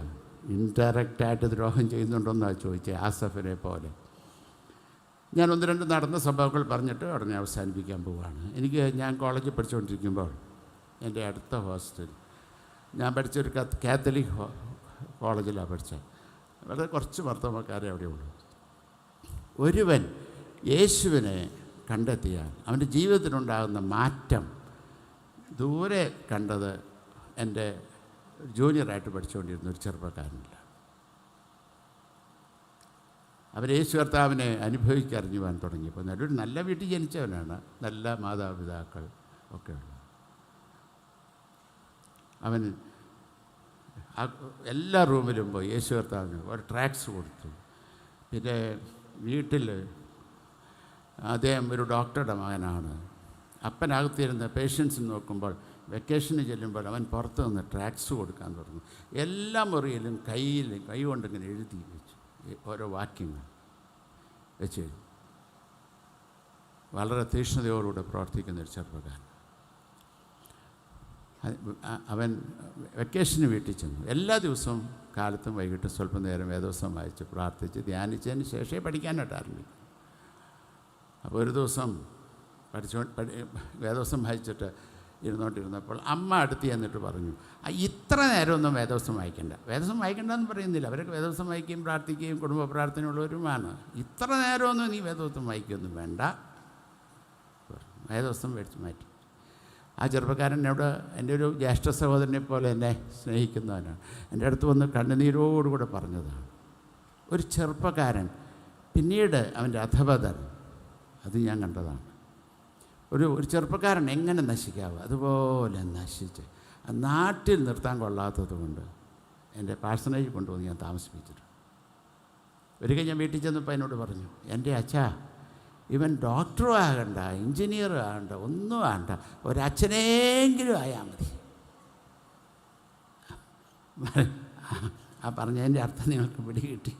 ഇൻഡയറക്റ്റായിട്ട് ദ്രോഹം ചെയ്യുന്നുണ്ടോയെന്നാണ് ചോദിച്ചത്. ആസഫിനെ പോലെ. ഞാൻ ഒന്ന് രണ്ട് നടന്ന സംഭവങ്ങൾ പറഞ്ഞിട്ട് ഉടനെ അവസാനിപ്പിക്കാൻ പോവുകയാണ്. ഞാൻ കോളേജിൽ പഠിച്ചുകൊണ്ടിരിക്കുമ്പോൾ എൻ്റെ അടുത്ത ഹോസ്റ്റൽ, ഞാൻ പഠിച്ചൊരു കാത്തലിക് കോളേജിലാണ് പഠിച്ചത്. വളരെ കുറച്ച് ഭർത്താക്കന്മാരെ അവിടെ ഉള്ളൂ. ഒരുവൻ യേശുവിനെ കണ്ടെത്തിയാൽ അവൻ്റെ ജീവിതത്തിലുണ്ടാകുന്ന മാറ്റം ദൂരെ കണ്ടത് എൻ്റെ ജൂനിയറായിട്ട് പഠിച്ചുകൊണ്ടിരുന്ന ഒരു ചെറുപ്പക്കാരനില്ല. അവർ യേശു കർത്താവിനെ അനുഭവിച്ചറിഞ്ഞുവാൻ തുടങ്ങിയപ്പോൾ നല്ലൊരു നല്ല വീട്ടിൽ ജനിച്ചവനാണ്, നല്ല മാതാപിതാക്കൾ ഒക്കെ ഉള്ളത്. അവൻ എല്ലാ റൂമിലും പോയി യേശു കർത്താവിന് ഒരു ട്രാക്സ് കൊടുത്തു. പിന്നെ വീട്ടിൽ അദ്ദേഹം ഒരു ഡോക്ടറുടെ മകനാണ്. അപ്പനകത്തിരുന്ന് പേഷ്യൻസിന് നോക്കുമ്പോൾ വെക്കേഷന് ചെല്ലുമ്പോൾ അവൻ പുറത്ത് നിന്ന് ട്രാക്സ് കൊടുക്കാൻ തുടങ്ങി. എല്ലാ മുറിയിലും കൈ കൊണ്ടിങ്ങനെ എഴുതി വെച്ചു, ഓരോ വാക്യങ്ങൾ വെച്ച് വളരെ തീക്ഷ്ണതയോടുകൂടെ പ്രവർത്തിക്കുന്ന ഒരു ചെറുപ്പക്കാരൻ. അവൻ വെക്കേഷന് വീട്ടിൽ ചെന്നു. എല്ലാ ദിവസവും കാലത്തും വൈകിട്ട് സ്വല്പം നേരം വേദോസം വായിച്ച് പ്രാർത്ഥിച്ച് ധ്യാനിച്ചതിന് ശേഷമേ പഠിക്കാനായിട്ട് ആരംഭിക്കും. അപ്പോൾ ഒരു ദിവസം വേദോസം വായിച്ചിട്ട് ഇരുന്നോണ്ടിരുന്നപ്പോൾ അമ്മ അടുത്ത് ചെന്നിട്ട് പറഞ്ഞു, ഇത്ര നേരമൊന്നും വേദോസം വായിക്കണ്ട. വേദോസം വായിക്കണ്ടെന്ന് പറയുന്നില്ല, അവരൊക്കെ വേദോസം വായിക്കുകയും പ്രാർത്ഥിക്കുകയും കുടുംബ പ്രാർത്ഥനയുള്ളവരുമാണ്. ഇത്ര നേരമൊന്നും നീ വേദോസം വായിക്കുകയൊന്നും വേണ്ട. വേദോസം മേടിച്ച് മാറ്റി. ആ ചെറുപ്പക്കാരൻ എന്നോട്, എൻ്റെ ഒരു ജ്യേഷ്ഠ സഹോദരനെ പോലെ എന്നെ സ്നേഹിക്കുന്നവനാണ്, എൻ്റെ അടുത്ത് വന്ന് കണ്ണുനീരോടുകൂടെ പറഞ്ഞതാണ്. ഒരു ചെറുപ്പക്കാരൻ പിന്നീട് അവൻ്റെ അധപതൻ അത് ഞാൻ കണ്ടതാണ്. ഒരു ചെറുപ്പക്കാരൻ എങ്ങനെ നശിക്കാവും അതുപോലെ നശിച്ച് നാട്ടിൽ നിർത്താൻ കൊള്ളാത്തത് കൊണ്ട് എൻ്റെ പാഴ്സണേജ് കൊണ്ടുവന്ന് ഞാൻ താമസിപ്പിച്ചിട്ടുണ്ട്. ഒരിക്കൽ ഞാൻ വീട്ടിൽ ചെന്നപ്പോൾ എന്നോട് പറഞ്ഞു, എൻ്റെ അച്ഛാ, ഇവൻ ഡോക്ടറും ആകണ്ട, എൻജിനീയറും ആകണ്ട, ഒന്നും ആകണ്ട, ഒരച്ഛനെങ്കിലും ആയാൽ മതി. ആ പറഞ്ഞതിൻ്റെ അർത്ഥം നിങ്ങൾക്ക് പിടികിട്ടി.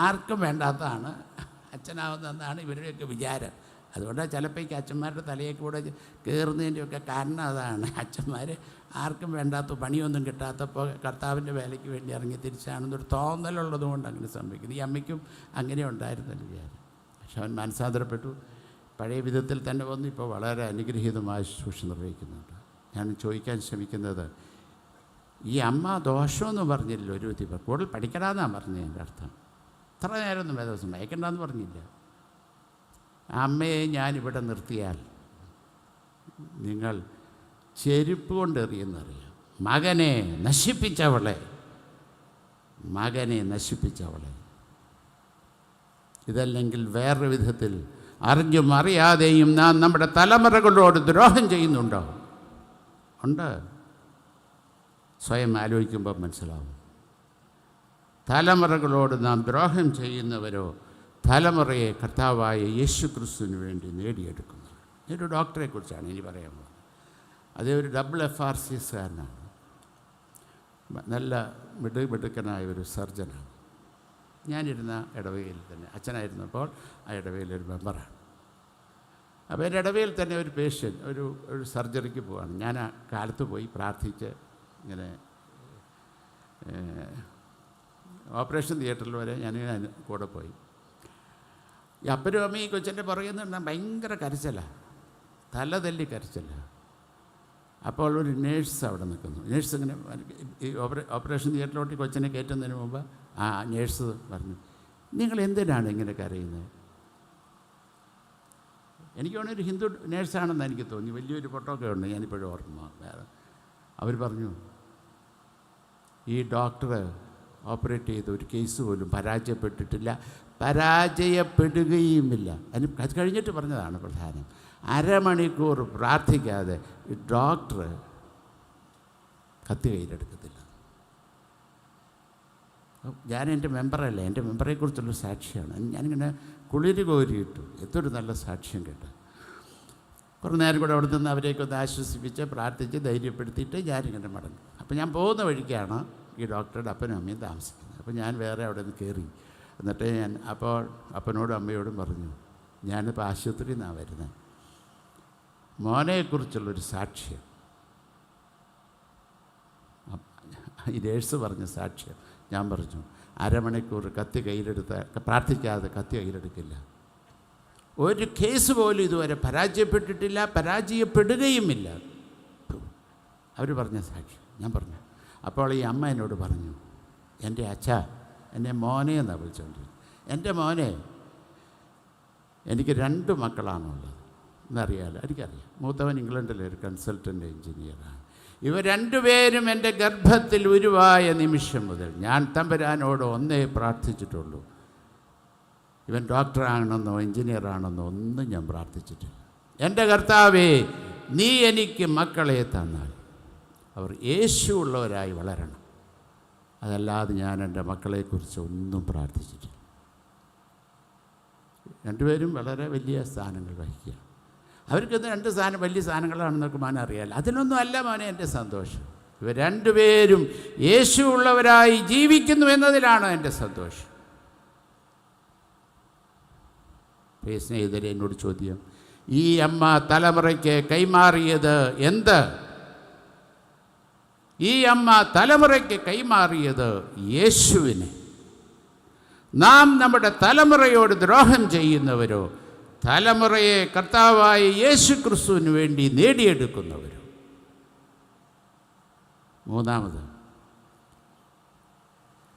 ആർക്കും വേണ്ടാത്തതാണ് അച്ഛനാവുന്നതെന്നാണ് ഇവരുടെയൊക്കെ വിചാരം. അതുകൊണ്ടാണ് ചിലപ്പോൾ ഈ അച്ഛന്മാരുടെ തലയെ കൂടെ കയറുന്നതിൻ്റെയൊക്കെ കാരണം അതാണ്. അച്ഛന്മാർ ആർക്കും വേണ്ടാത്ത പണിയൊന്നും കിട്ടാത്തപ്പോൾ കർത്താവിൻ്റെ വേലയ്ക്ക് വേണ്ടി ഇറങ്ങി തിരിച്ചാണെന്നൊരു തോന്നലുള്ളത് കൊണ്ട് അങ്ങനെ സംഭവിക്കുന്നത്. ഈ അമ്മയ്ക്കും അങ്ങനെ ഉണ്ടായിരുന്നല്ലോ വിചാരം. പക്ഷെ അവൻ മനസ്സാന്തരപ്പെട്ടു, പഴയ വിധത്തിൽ തന്നെ വന്നു, ഇപ്പോൾ വളരെ അനുഗ്രഹീതമായ ശുശ്രൂഷ നിർവഹിക്കുന്നുണ്ട്. ഞാൻ ചോദിക്കാൻ ശ്രമിക്കുന്നത്, ഈ അമ്മ ദോഷമൊന്നും പറഞ്ഞില്ല, ഒരു വിധി കൂടുതൽ പഠിക്കണമെന്നാണ് പറഞ്ഞത്. എൻ്റെ അർത്ഥം ഇത്ര നേരമൊന്നും വേദവസം വായിക്കണ്ടെന്ന് പറഞ്ഞില്ല. അമ്മയെ ഞാനിവിടെ നിർത്തിയാൽ നിങ്ങൾ ചെരുപ്പ് കൊണ്ട് എറിയുന്നറിയാം. മകനെ നശിപ്പിച്ചവളെ, മകനെ നശിപ്പിച്ചവളെ. ഇതല്ലെങ്കിൽ വേറൊരു വിധത്തിൽ അറിഞ്ഞും അറിയാതെയും നാം നമ്മുടെ തലമുറകളോട് ദ്രോഹം ചെയ്യുന്നുണ്ടോ? ഉണ്ട്. സ്വയം ആലോചിക്കുമ്പോൾ മനസ്സിലാവും. തലമുറകളോട് നാം ദ്രോഹം ചെയ്യുന്നവരോ തലമുറയെ കർത്താവായ യേശു ക്രിസ്തുവിന് വേണ്ടി നേടിയെടുക്കുന്നു. ഒരു ഡോക്ടറെക്കുറിച്ചാണ് ഇനി പറയാൻ പോകുന്നത്. അതേ ഒരു FRCSകാരനാണ്. നല്ല മിടുക്കനായ ഒരു സർജനാണ്. ഞാനിരുന്ന ഇടവകയിൽ തന്നെ അച്ഛനായിരുന്നപ്പോൾ ആ ഇടവകയിലൊരു മെമ്പറാണ്. അപ്പോൾ എൻ്റെ ഇടവകയിൽ തന്നെ ഒരു പേഷ്യൻ്റ് ഒരു സർജറിക്ക് പോവാണ്. ഞാൻ ആ കാലത്ത് പോയി പ്രാർത്ഥിച്ച് ഇങ്ങനെ ഓപ്പറേഷൻ തിയേറ്ററിൽ വരെ ഞാൻ കൂടെ പോയി. ഈ അപ്പനും അമ്മയും ഈ കൊച്ചിൻ്റെ പുറകിൽ നിന്ന് ഭയങ്കര കരച്ചിലാണ്, തല തല്ലി കരച്ചിലാണ്. അപ്പോൾ ഒരു നേഴ്സ് അവിടെ നിൽക്കുന്നു. നേഴ്സ് ഇങ്ങനെ ഈ ഓപ്പറേഷൻ തിയേറ്ററിലോട്ട് കൊച്ചിനെ കയറ്റുന്നതിന് മുമ്പ് ആ നേഴ്സ് പറഞ്ഞു, നിങ്ങൾ എന്തിനാണ് ഇങ്ങനെ കരയുന്നത്? എനിക്ക് വേണമെങ്കിൽ ഒരു ഹിന്ദു നേഴ്സാണെന്ന് എനിക്ക് തോന്നി. വലിയൊരു ഫോട്ടോയൊക്കെ ഉണ്ട്, ഞാനിപ്പോഴും ഓർമ്മ. അവർ പറഞ്ഞു, ഈ ഡോക്ടർ ഓപ്പറേറ്റ് ചെയ്ത ഒരു കേസ് പോലും പരാജയപ്പെട്ടിട്ടില്ല, പരാജയപ്പെടുകയുമില്ല. അത് കഴിഞ്ഞിട്ട് പറഞ്ഞതാണ് പ്രധാനം. അരമണിക്കൂർ പ്രാർത്ഥിക്കാതെ ഈ ഡോക്ടർ കത്തി കയ്യിലെടുക്കത്തില്ല. ഞാൻ എൻ്റെ മെമ്പറല്ല, എൻ്റെ മെമ്പറെക്കുറിച്ചുള്ള സാക്ഷിയാണ്. ഞാനിങ്ങനെ കുളിര് കോരിയിട്ടു. എത്തൊരു നല്ല സാക്ഷ്യം കേട്ട്. കുറേ നേരം കൂടെ അവിടെ നിന്ന് അവരെയൊക്കെ ഒന്ന് ആശ്വസിപ്പിച്ച് പ്രാർത്ഥിച്ച് ധൈര്യപ്പെടുത്തിയിട്ട് ഞാനിങ്ങനെ മടങ്ങും. അപ്പോൾ ഞാൻ പോകുന്ന വഴിക്കാണ് ഈ ഡോക്ടറുടെ അപ്പനും അമ്മയും താമസിക്കുന്നത്. അപ്പോൾ ഞാൻ വേറെ അവിടെ നിന്ന് കയറി. എന്നിട്ട് ഞാൻ അപ്പോൾ അപ്പനോടും അമ്മയോടും പറഞ്ഞു, ഞാനിപ്പോൾ ആശുപത്രിയിൽ നിന്നാണ് വരുന്നത്, മോനെക്കുറിച്ചുള്ളൊരു സാക്ഷ്യം. ഈ നേഴ്സ് പറഞ്ഞ സാക്ഷ്യം ഞാൻ പറഞ്ഞു, അരമണിക്കൂർ കത്തി കയ്യിലെടുത്ത പ്രാർത്ഥിക്കാതെ കത്തി കയ്യിലെടുക്കില്ല. ഒരു കേസ് പോലും ഇതുവരെ പരാജയപ്പെട്ടിട്ടില്ല, പരാജയപ്പെടുകയുമില്ല. അവർ പറഞ്ഞ സാക്ഷ്യം ഞാൻ പറഞ്ഞു. അപ്പോൾ ഈ അമ്മ എന്നോട് പറഞ്ഞു, എൻ്റെ അച്ഛാ, എന്നെ മോനെ എന്നാണ് വിളിച്ചുകൊണ്ടിരുന്നത്. എൻ്റെ മോനെ, എനിക്ക് 2 മക്കളാണുള്ളത് എന്നറിയാമല്ലോ, എനിക്കറിയാം. മൂത്തവൻ ഇംഗ്ലണ്ടിലെ ഒരു കൺസൾട്ടൻ്റ് എഞ്ചിനീയറാണ്. ഇവർ 2 പേരും എൻ്റെ ഗർഭത്തിൽ ഉരുവായ നിമിഷം മുതൽ ഞാൻ തമ്പുരാനോട് ഒന്നേ പ്രാർത്ഥിച്ചിട്ടുള്ളൂ, ഇവൻ ഡോക്ടറാണെന്നോ എഞ്ചിനീയറാണെന്നോ ഒന്നും ഞാൻ പ്രാർത്ഥിച്ചിട്ടില്ല. എൻ്റെ കർത്താവേ, നീ എനിക്ക് മക്കളെ തന്നാൽ അവർ യേശുവുള്ളവരായി വളരണം, അതല്ലാതെ ഞാൻ എൻ്റെ മക്കളെക്കുറിച്ച് ഒന്നും പ്രാർത്ഥിച്ചിട്ടില്ല. 2 പേരും വളരെ വലിയ സ്ഥാനങ്ങൾ വഹിക്കുക. അവർക്കൊന്ന് 2 വലിയ സ്ഥാനങ്ങളാണെന്നൊക്കെ മോനെ അറിയാമല്ലോ. അതിനൊന്നും അല്ല മോനെ എൻ്റെ സന്തോഷം. ഇവർ 2 പേരും യേശുവുള്ളവരായി ജീവിക്കുന്നു എന്നതിലാണ് എൻ്റെ സന്തോഷം. സ്നേഹിതരെ, എന്നോട് ചോദ്യം, ഈ അമ്മ തലമുറയ്ക്ക് കൈമാറിയത് എന്ത്? ഈ അമ്മ തലമുറയ്ക്ക് കൈമാറിയത് യേശുവിനെ. നാം നമ്മുടെ തലമുറയോട് ദ്രോഹം ചെയ്യുന്നവരോ തലമുറയെ കർത്താവായ യേശു ക്രിസ്തുവിന് വേണ്ടി നേടിയെടുക്കുന്നവരോ. മൂന്നാമത്,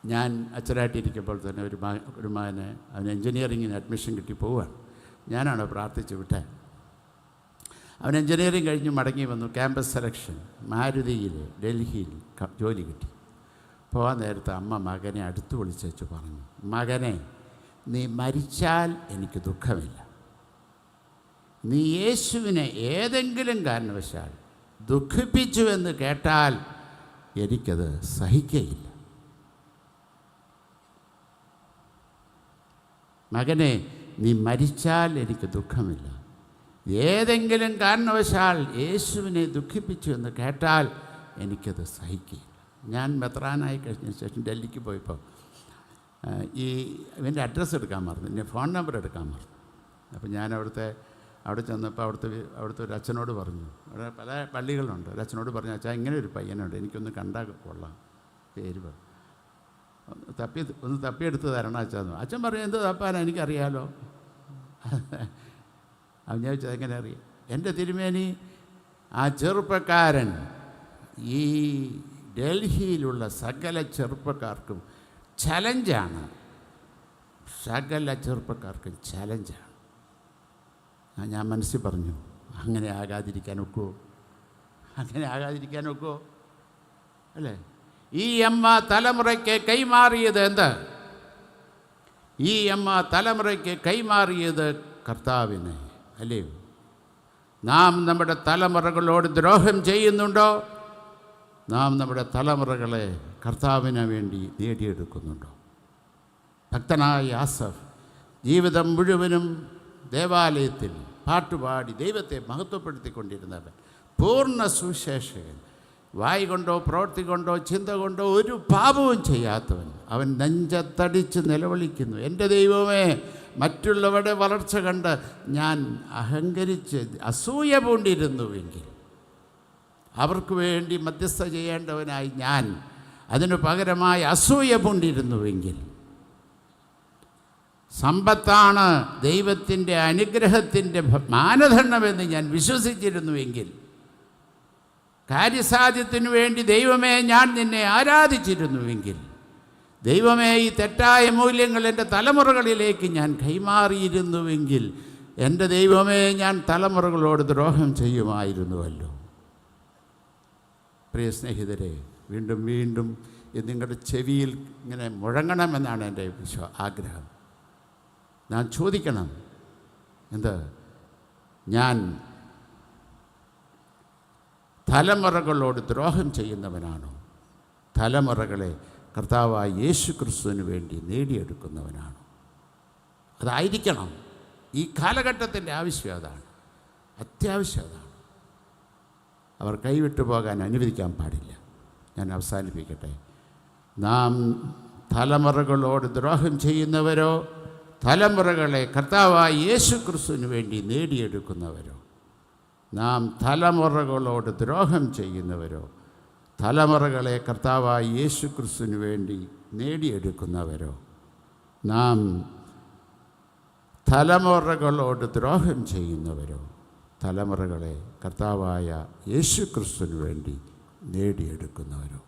ഞാൻ അച്ഛനായിട്ടിരിക്കുമ്പോൾ തന്നെ ഒരു മകന് അവന് എൻജിനീയറിങ്ങിന് അഡ്മിഷൻ കിട്ടി പോവുകയാണ്. ഞാനാണ് പ്രാർത്ഥിച്ച് വിട്ടേ. അവൻ എൻജിനീയറിങ് കഴിഞ്ഞ് മടങ്ങി വന്നു. ക്യാമ്പസ് സെലക്ഷൻ മാരുതിയിൽ ഡൽഹിയിൽ ജോലി കിട്ടി. പോകാൻ നേരത്തെ അമ്മ മകനെ അടുത്ത് വിളിച്ചു പറഞ്ഞു, മകനെ, നീ മരിച്ചാൽ എനിക്ക് ദുഃഖമില്ല, നീ യേശുവിനെ ഏതെങ്കിലും കാരണവശാൽ ദുഃഖിപ്പിച്ചുവെന്ന് കേട്ടാൽ എനിക്കത് സഹിക്കയില്ല. മകനെ, നീ മരിച്ചാൽ എനിക്ക് ദുഃഖമില്ല, ഏതെങ്കിലും കാരണവശാൽ യേശുവിനെ ദുഃഖിപ്പിച്ചു എന്ന് കേട്ടാൽ എനിക്കത് സഹിക്കില്ല. ഞാൻ മെത്രാനായി കഴിഞ്ഞ ശേഷം ഡൽഹിക്ക് പോയപ്പോൾ ഇവൻ്റെ അഡ്രസ്സ് എടുക്കാൻ മറന്നു, എൻ്റെ ഫോൺ നമ്പർ എടുക്കാൻ മറന്നു. അപ്പോൾ ഞാൻ അവിടെ ചെന്നപ്പോൾ അവിടുത്തെ ഒരു അച്ഛനോട് പറഞ്ഞു, അവിടെ പല പള്ളികളുണ്ട്, ഒരു അച്ഛനോട് പറഞ്ഞു, അച്ഛാ ഇങ്ങനെ ഒരു പയ്യനുണ്ട്, എനിക്കൊന്ന് കണ്ടാൽ കൊള്ളാം, പേര് ഒന്ന് തപ്പിയെടുത്ത് തരണം അച്ഛാന്ന്. അച്ഛൻ പറഞ്ഞു, എന്ത് തപ്പാനാ, എനിക്കറിയാലോ. അത് ഞാൻ ചോദിച്ചത് എങ്ങനെ അറിയാം? എൻ്റെ തിരുമേനി, ആ ചെറുപ്പക്കാരൻ ഈ ഡൽഹിയിലുള്ള സകല ചെറുപ്പക്കാർക്കും ചലഞ്ചാണ്, സകല ചെറുപ്പക്കാർക്കും ചലഞ്ചാണ്. ഞാൻ മനസ്സിൽ പറഞ്ഞു, അങ്ങനെ ആകാതിരിക്കാൻ ഒക്കുമോ? അങ്ങനെ ആകാതിരിക്കാൻ ഒക്കുമോ? അല്ലേ? ഈ അമ്മ തലമുറയ്ക്ക് കൈമാറിയത് എന്ത്? ഈ അമ്മ തലമുറയ്ക്ക് കൈമാറിയത് കർത്താവിനെ, അല്ലയോ? നാം നമ്മുടെ തലമുറകളോട് ദ്രോഹം ചെയ്യുന്നുണ്ടോ? നാം നമ്മുടെ തലമുറകളെ കർത്താവിന് വേണ്ടി നേടിയെടുക്കുന്നുണ്ടോ? ഭക്തനായ ആസഫ് ജീവിതം മുഴുവനും ദേവാലയത്തിൽ പാട്ടുപാടി ദൈവത്തെ മഹത്വപ്പെടുത്തിക്കൊണ്ടിരുന്നവൻ, പൂർണ്ണ സുവിശേഷകൻ, വായ് കൊണ്ടോ പ്രവൃത്തി കൊണ്ടോ ചിന്ത കൊണ്ടോ ഒരു പാപവും ചെയ്യാത്തവൻ. അവൻ നെഞ്ചത്തടിച്ച് നിലവിളിക്കുന്നു, എൻ്റെ ദൈവമേ, മറ്റുള്ളവരുടെ വളർച്ച കണ്ട് ഞാൻ അഹങ്കരിച്ച് അസൂയ പൂണ്ടിരുന്നുവെങ്കിൽ, അവർക്ക് വേണ്ടി മധ്യസ്ഥ ചെയ്യേണ്ടവനായി ഞാൻ അതിനു പകരമായി അസൂയ പൂണ്ടിരുന്നുവെങ്കിൽ, സമ്പത്താണ് ദൈവത്തിൻ്റെ അനുഗ്രഹത്തിൻ്റെ മാനദണ്ഡമെന്ന് ഞാൻ വിശ്വസിച്ചിരുന്നുവെങ്കിൽ, കാര്യസാധ്യത്തിനു വേണ്ടി ദൈവമേ ഞാൻ നിന്നെ ആരാധിച്ചിരുന്നുവെങ്കിൽ, ദൈവമേ ഈ തെറ്റായ മൂല്യങ്ങൾ എൻ്റെ തലമുറകളിലേക്ക് ഞാൻ കൈമാറിയിരുന്നുവെങ്കിൽ, എൻ്റെ ദൈവമേ ഞാൻ തലമുറകളോട് ദ്രോഹം ചെയ്യുമായിരുന്നുവല്ലോ. പ്രിയ സ്നേഹിതരെ, വീണ്ടും വീണ്ടും ഇത് നിങ്ങളുടെ ചെവിയിൽ ഇങ്ങനെ മുഴങ്ങണമെന്നാണ് എൻ്റെ ആഗ്രഹം. ഞാൻ ചോദിക്കണം, എന്ത് ഞാൻ തലമുറകളോട് ദ്രോഹം ചെയ്യുന്നവനാണോ? തലമുറകളെ കർത്താവായ യേശു ക്രിസ്തുവിന് വേണ്ടി നേടിയെടുക്കുന്നവനാണോ? അതായിരിക്കണം ഈ കാലഘട്ടത്തിൻ്റെ ആവശ്യം. അതാണ് അത്യാവശ്യം. അതാണ്. അവർ കൈവിട്ടു പോകാൻ അനുവദിക്കാൻ പാടില്ല. ഞാൻ അവസാനിപ്പിക്കട്ടെ. നാം തലമുറകളോട് ദ്രോഹം ചെയ്യുന്നവരോ, തലമുറകളെ കർത്താവായ യേശു ക്രിസ്തുവിന് വേണ്ടി നേടിയെടുക്കുന്നവരോ? നാം തലമുറകളോട് ദ്രോഹം ചെയ്യുന്നവരോ, തലമുറകളെ കർത്താവായ യേശു ക്രിസ്തുവിന് വേണ്ടി നേടിയെടുക്കുന്നവരോ? നാം തലമുറകളോട് ദ്രോഹം ചെയ്യുന്നവരോ, തലമുറകളെ കർത്താവായ യേശു ക്രിസ്തുവിന് വേണ്ടി നേടിയെടുക്കുന്നവരോ?